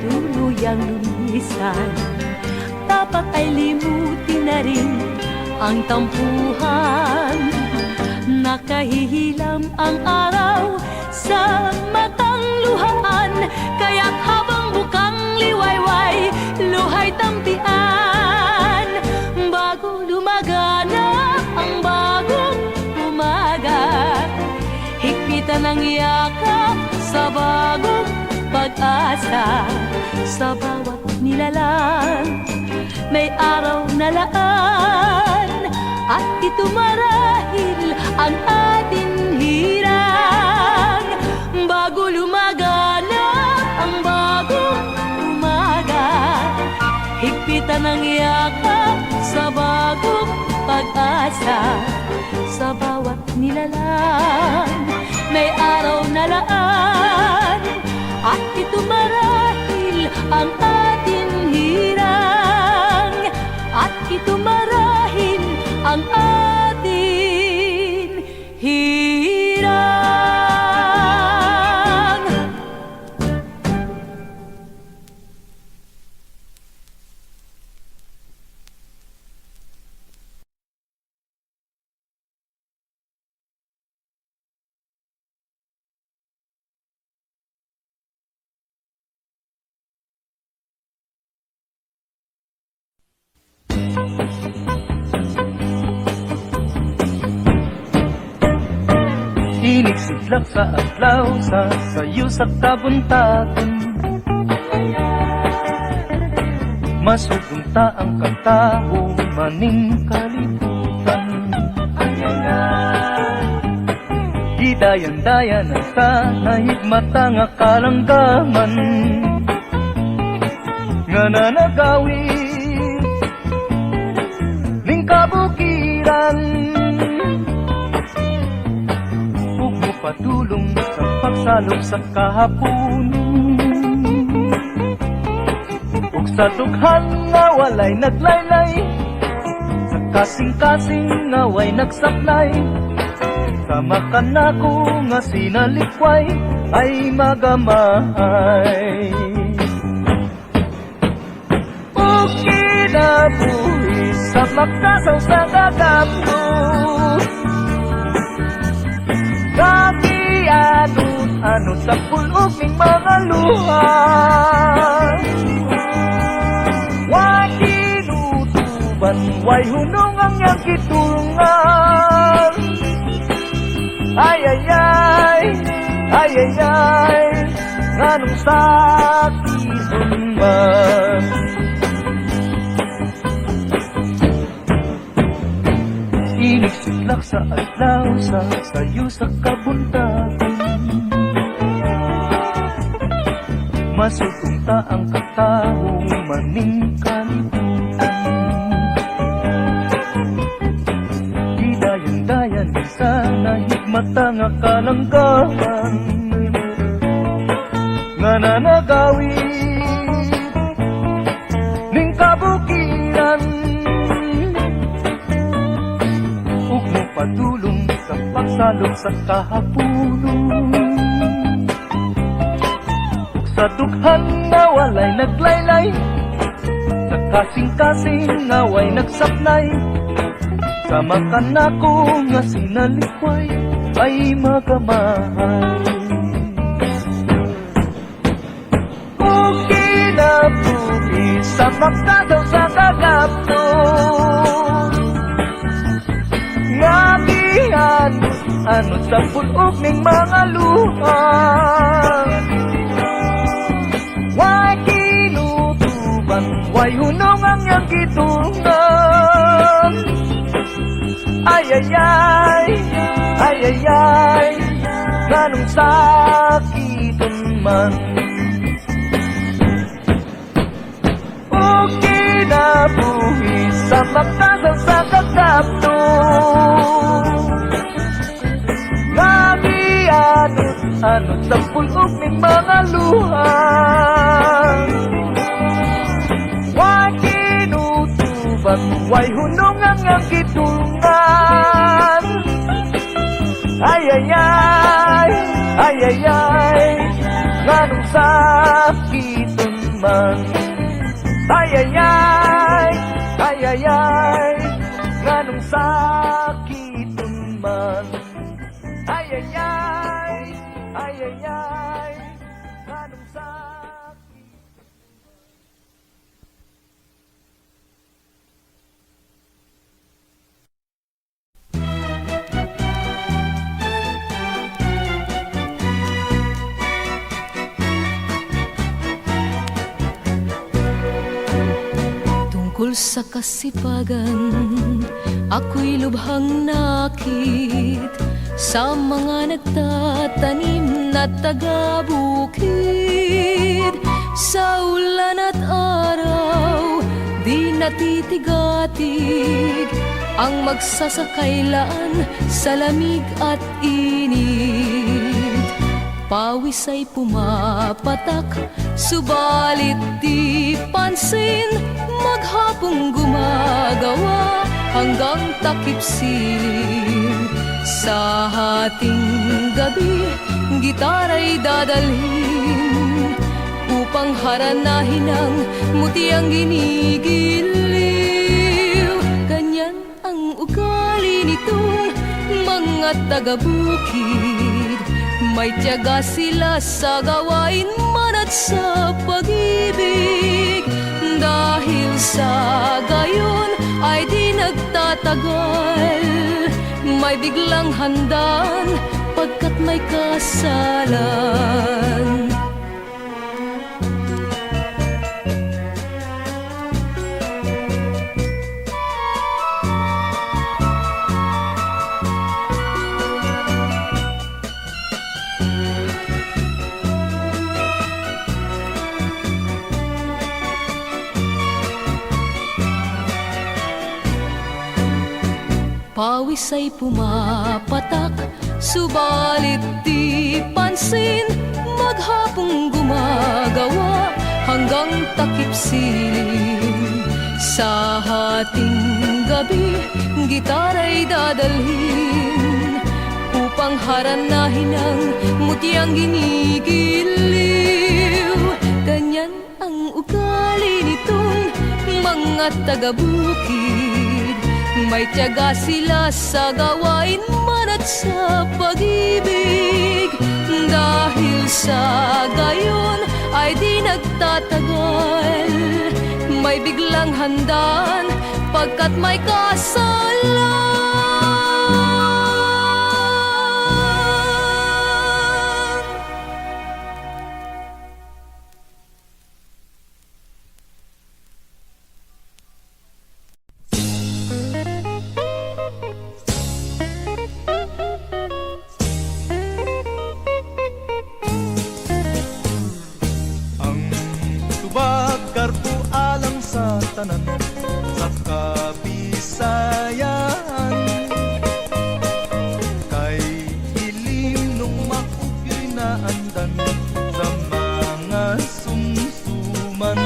tuluyang lumisan, dapat ay limutin na rin ang tampuhan. Nakahihilam ang araw sa matang luhaan, kaya't habang bukang liwayway, luhay tampian. Bago lumaganap ang bagong umaga, higpitan ang yakap sa bagong pag-asa. Sa bawat nilalang may araw na laan, at ito marahil ang ating hirang. ng yakap sa bagong pag-asa. Sa bawat nilalang may araw na laan, at ito marahil ang ating hirang, at ito marahil ang ating hirang. Inigsidlak sa adlaw sa sayo sa kabuntagon, masugunta ang katao maning kalibutan. Gidayan-dayan ang tanahigmata nga kalanggaman, nga nanagawin ning kabukiran. Ug mopadulong sa pagsalog sa kahaponon, ug sa dughan nga walay naglaylay, sa kasing-kasing nga way nagsaklay. Sama ka na ko nga sinalikway ay magamay. Ug kinabuhi sa magkasaw sa gagampo, kakianot-anot sa pulog ning mga luha. Way tinutuban, way hunong ang iyang kitulungan. Ay ay ay, ay ay ay, nganong sakit man. Inigsidlak sa adlaw sa sayo sa kabuntagon, masugunta ang katao maning kalibutan. Gidayan-dayan sa nahigmata nga kalanggaman, nga nanagawin ning kabukiran. Ug mopadulong sa pagsalog sa kahaponon, ug sa dughan nga walay naglaylay, sa kasing-kasing nga way nagsaklay. Sama ka na ko nga sinalikway ay magamay. Ug kinabuhi sa magkasaw sa kagapon, nga gianot sa pulog ning mga luha. Way kinutuban, way hunong ang iyang gitungan. Ay ay ay, ay ay ay, nganong sakiton man. Ug kinabuhi sa magkasaw sa kagapon, nga gianot-anot sa pulog ning mga luha. Way kinutuban, way hunong ang iyang kitulungan. Ay ay ay, ay ay ay, nganong sakiton man. Ay ay ay, ay ay ay, nganong sakiton man. Ay ay ay, ay ay ay, nganong sakiton. Tungkol sa kasipagan, ako'y lubhang nakit sa mga nagtatanim na taga-bukid. Sa ulan at araw, di natitigatig ang magsasakailan sa lamig at init. Pawis ay pumapatak, subalit di pansin, maghapong gumagawa hanggang takip silim. Sa hating gabi, gitara'y dadalhin upang haranahin ang mutiang ginigiliw. Ganyan ang ugali nitong mga taga-bukid, may tiyaga sila sa gawain man at sa pag-ibig. Dahil sa gayon ay di nagtatagal, may biglang handaan pagkat may kasalan. Pawis ay pumapatak, subalit di pansin, maghapong gumagawa hanggang takip silim. Sa hating gabi, gitara'y dadalhin upang haranahin ang mutiang ginigiliw. Ganyan ang ugali nitong mga taga-bukid, may tiyaga sila sa gawain man at sa pag-ibig. Dahil sa gayon ay di nagtatagal, may biglang handaan pagkat may kasalan. Garbo alang sa tanan sa Kabisayaan, kay ilim nung maugyo'y naandan sa mga sumsuman.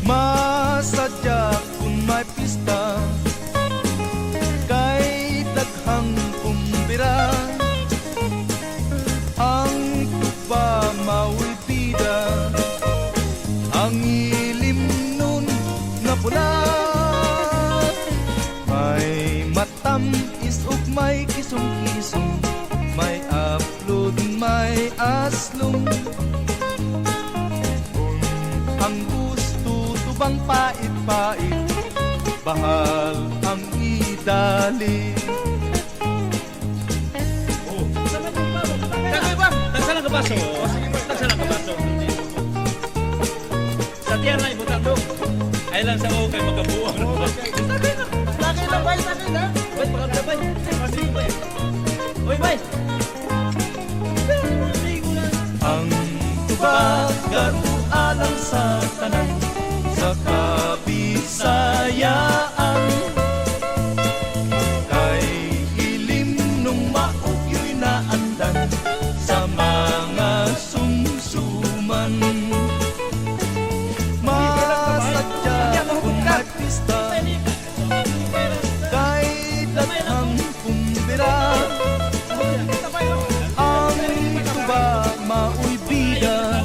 Masadya kung may pista, kay daghang kumbira, ang tuba mau'y bida, ang ilim nun na pula. May matamis ug may kisong-kisong, may aplod, may aslong. Kung ang gusto tubang pait-pait, bahal ang idali. Tagsalang ka baso. Tagsalang ka baso. Sa tiyan na ibutang do. Ay lang sa o kay magabuang. Laki na bay, laki na. Bay, pakabda bay. Sige bay. Oy bay. Ang tubagan alang sa tanan sa Kabisayaan, kay ilim nung maugyo'y naandan sa mga sumsuman. Masadya kung may pista, kay daghang kumbira, ang tuba mau'y bida,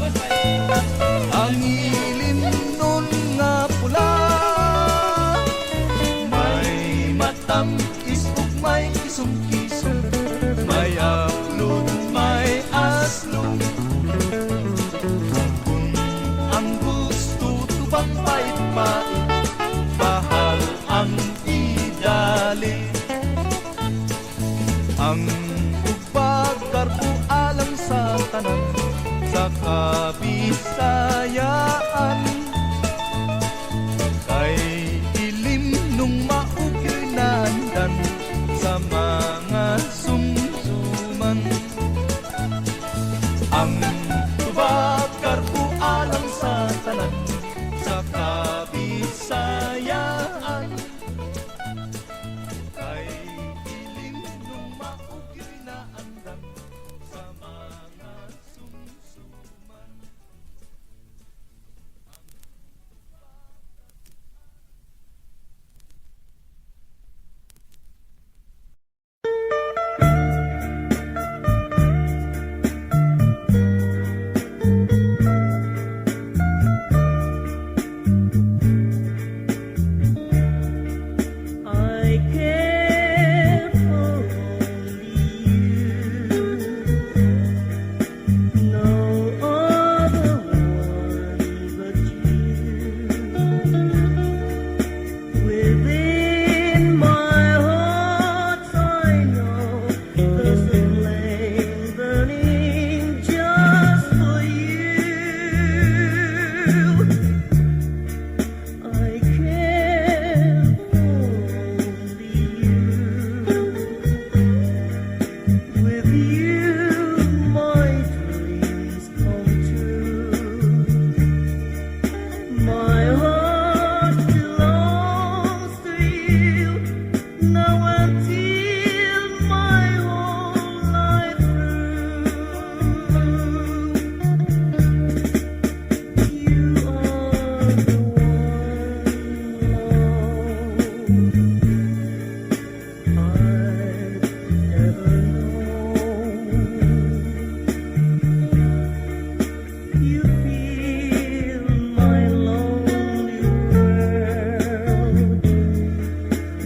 you feel my lonely world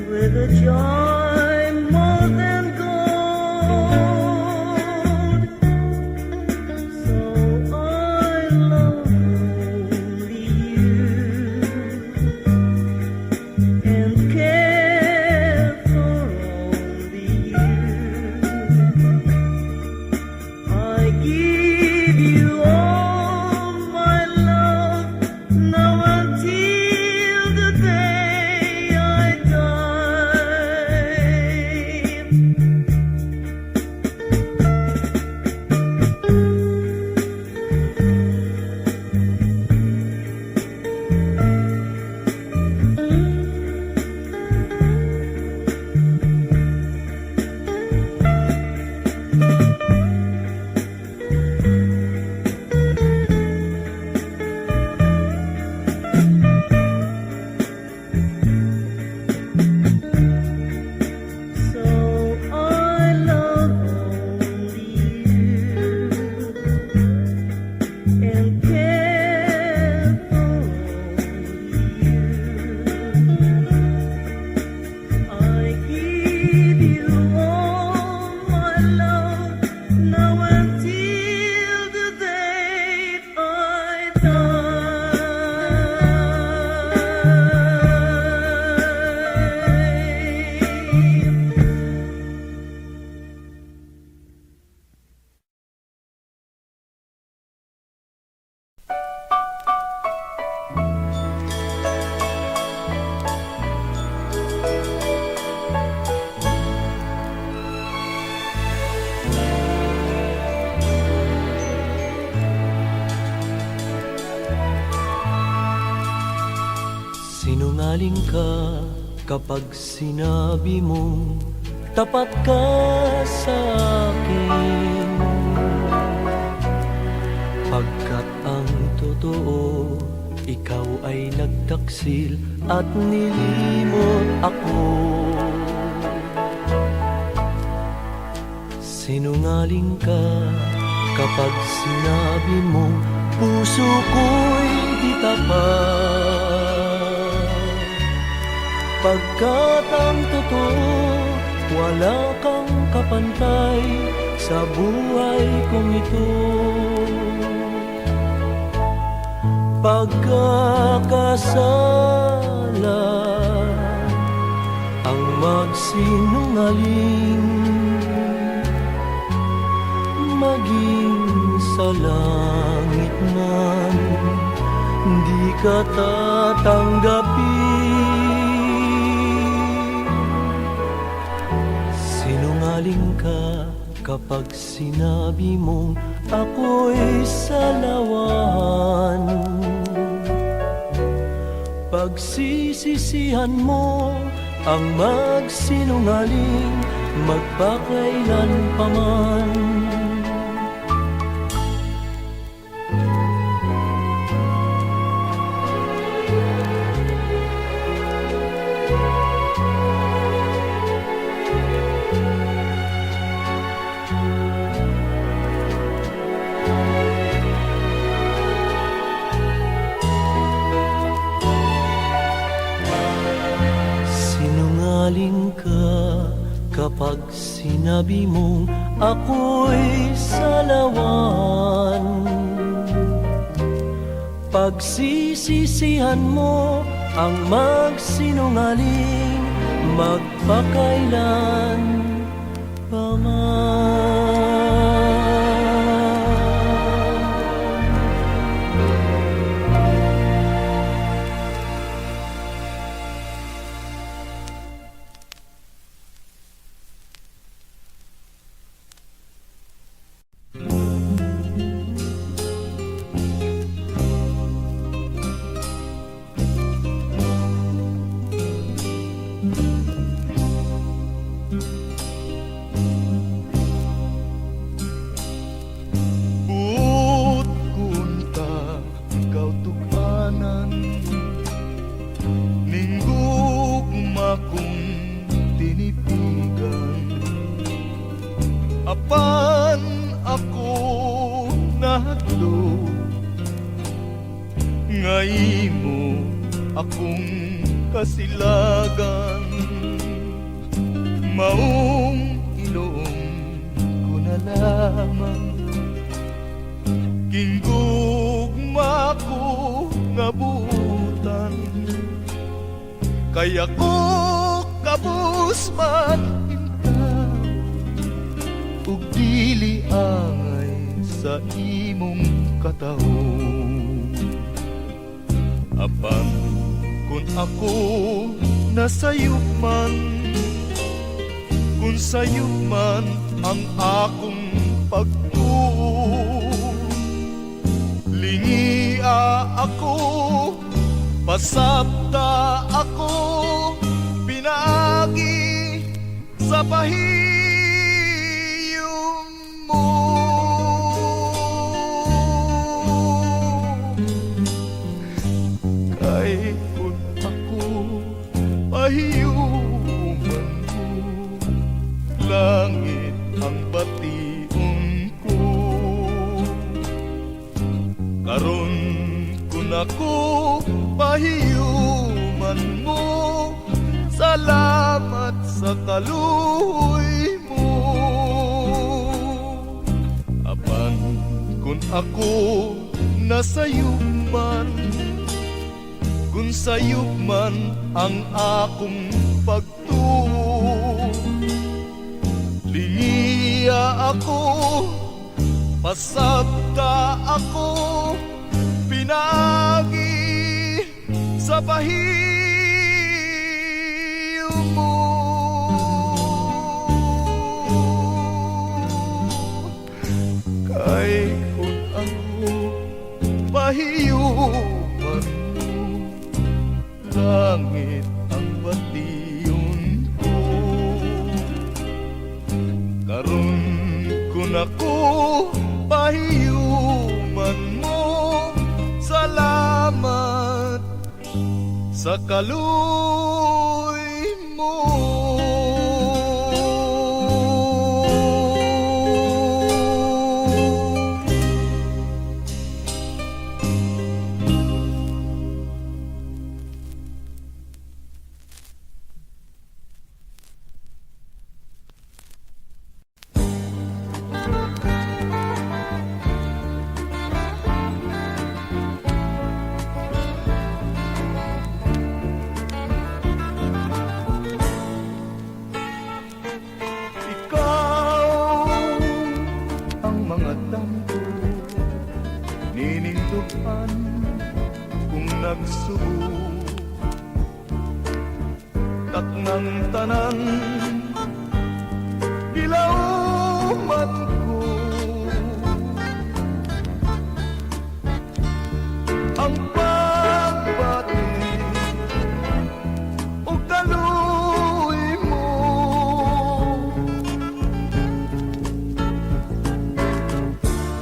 with a joy more than gold. So I love only you and care for only you. I give you all my love now until the day I die. So I love only you and care for only you. I give you all my love now until the day I die. Sinungaling ka kapag sinabi mong tapat ka sa akin. Pagkat ang totoo, ikaw ay nagtaksil at nilimot ako. Sinungaling ka kapag sinabi mong puso ko'y di tapat. Pagkat ang totoo, wala kang kapantay sa buhay kong ito. Pagkakasala ang magsinungaling, maging sa langit man di ka tatanggapin. Sinungaling ka kapag sinabi mong ako'y salawan. Pagsisisihan mo ang magsinungaling magpakailan pa man. Sinungaling ka kapag sinabi mong ako'y salawan. Pagsisisihan mo ang magsinungaling magpakailan pa man. nga imo akong kasilagan, maong ilong ko na lamang, kinggugma ko nga buutan, kaya ko kabus man intaw, ug dili angay sa imong katahon. Apan kung ako nasayop man, kung sayop man ang akong pagtuo, lingia ako, pasabta ako, pinagi sa pahiyom mo. Kay kung ako pahiyuman mo, langit ang bation ko. Karon kung ako pahiyuman mo, salamat sa kaluoy mo. Apan kung ako nasayuman, kung sayop man ang akong pagtuo, lingia ako, pasabta ako, pinagi sa pahiyom mo. Kay kung ako pahiyuman mo, langit ang bation ko. Karon kung ako pahiyuman mo, salamat sa kaluoy mo. Ninindughan kung nagsubo, taknang tanan gilauman ko. Ang pagbati o kaluoy mo,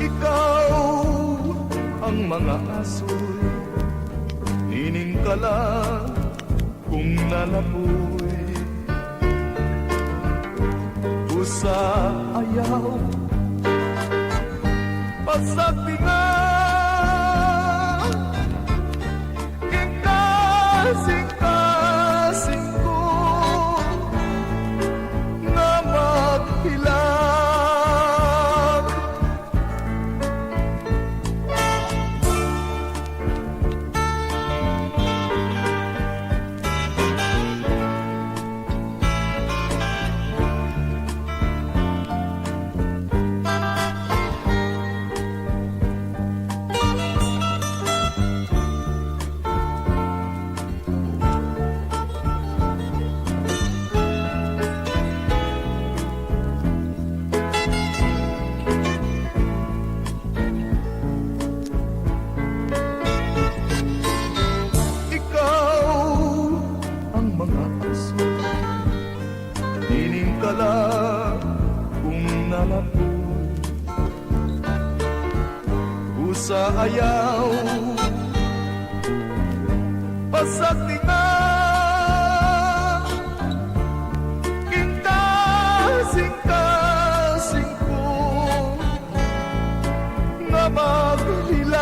ikaw ang mga asoy, niningkala kung nalapoy. Usa ayaw, pasagtinga, ikasing-kasing ko na maghilang. Sa ayaw, pasagtinga, kasing-kasing ko na maghilang.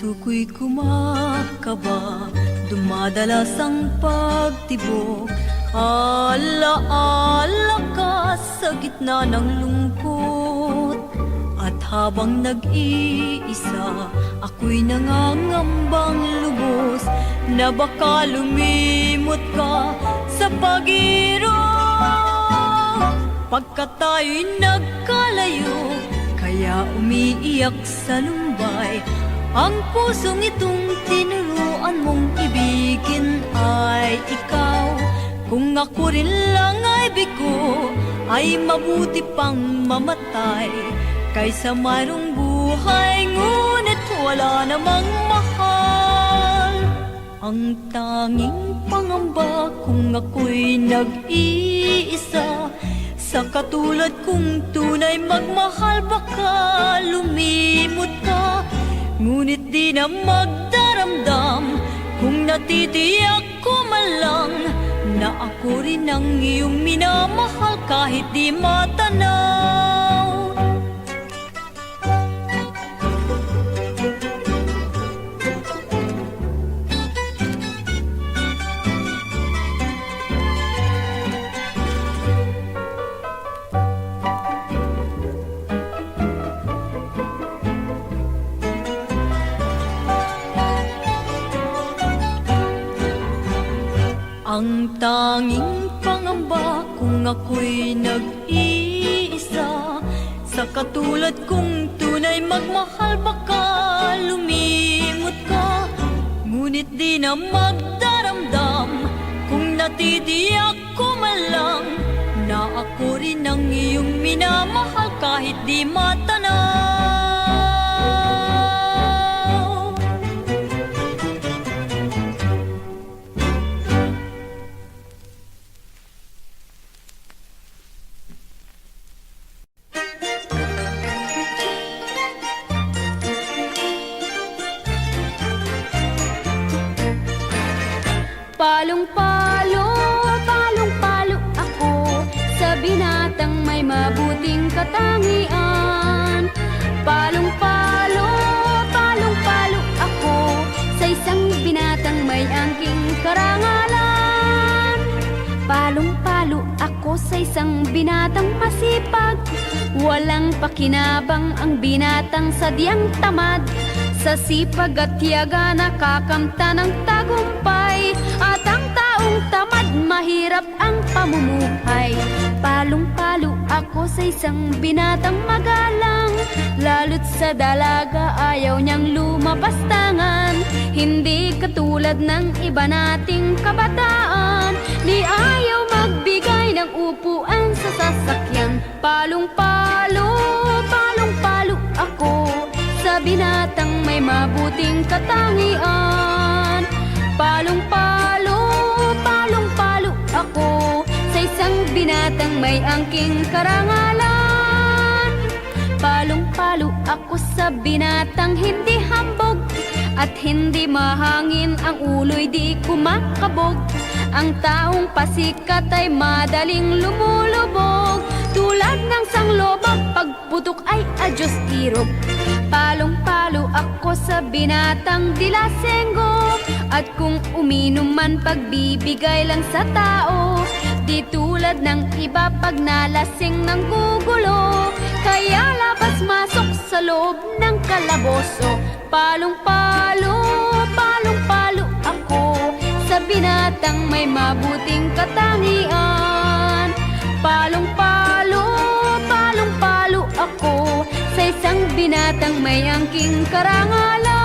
puso ko'y kumakaba, dumadalas ang pagtibok. Ala-ala ka sa gitna ng lungkot. At habang nag-iisa, ako'y nangangambang lubos na baka lumimot ka sa pag-irog. Pagkat tayo'y nagkalayo, kaya umiiyak sa lumbay. Ang pusong itong tinuruan mong ibigin ay ikaw. Kung ako rin lang ay bigo, ay mabuti pang mamatay kaysa mayroong buhay ngunit wala namang mahal. Ang tanging pangamba kung ako'y nag-iisa, sa katulad kong tunay magmahal baka lumimot ka. Ngunit di na magdaramdam kung natitiyak ko man lang na ako rin ang iyong minamahal kahit di matanaw. Ang tanging pangamba kung ako'y nag-iisa, sa katulad kong tunay magmahal baka lumimot ka. Ngunit di na magdaramdam kung natitiyak ko man lang na ako rin ang iyong minamahal kahit di matanaw. Palong-palo, palong-palo ako sa binatang may mabuting katangian. Palong-palo, palong-palo ako sa isang binatang may angking karangalan. Palong-palo ako sa isang binatang masipag, walang pakinabang ang binatang sadyang tamad. Sa sipag at tiyaga nakakamta ng tagumpay, at ang taong tamad mahirap ang pamumuhay. Palong-palo ako sa isang binatang magalang, lalo't sa dalaga ayaw niyang lumapastangan. Hindi katulad ng iba nating kabataan, ni ayaw magbigay ng upuan sa sasakyan. Palong-palo, palong-palo ako sa binatang may mabuting katangian. Palong-palo, palong-palo ako sa isang binatang may angking karangalan. Palong-palo ako sa binatang hindi hambog, at hindi mahangin ang ulo'y di kumakabog. Ang taong pasikat ay madaling lumulubog, tulad ng sanglobag pagputok ay adyos irog. Palong-palo ako sa binatang dilasenggo, at kung uminom man pagbibigay lang sa tao. Di tulad ng iba pag nalasing ng gugulo, kaya labas-masok sa loob ng kalaboso. Palong-palo, palong-palo ako sa binatang may mabuting katangian. Palong-palo, palong-palo ako sa isang binatang may angking karangalan.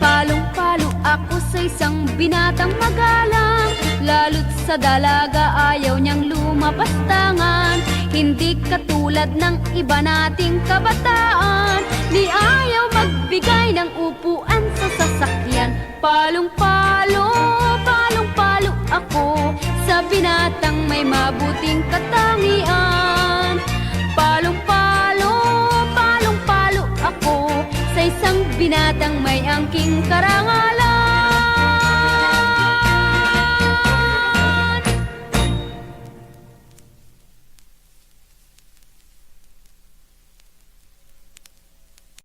Palong-palo ako sa isang binatang magalang, lalo't sa dalaga ayaw niyang lumapastangan. Hindi katulad ng iba nating kabataan, ni ayaw magbigay ng upuan sa sasakyan. Palong-palo, palong-palo ako sa binatang may mabuting katangian. Palong-palo, palong-palo ako binatang may angking karangal.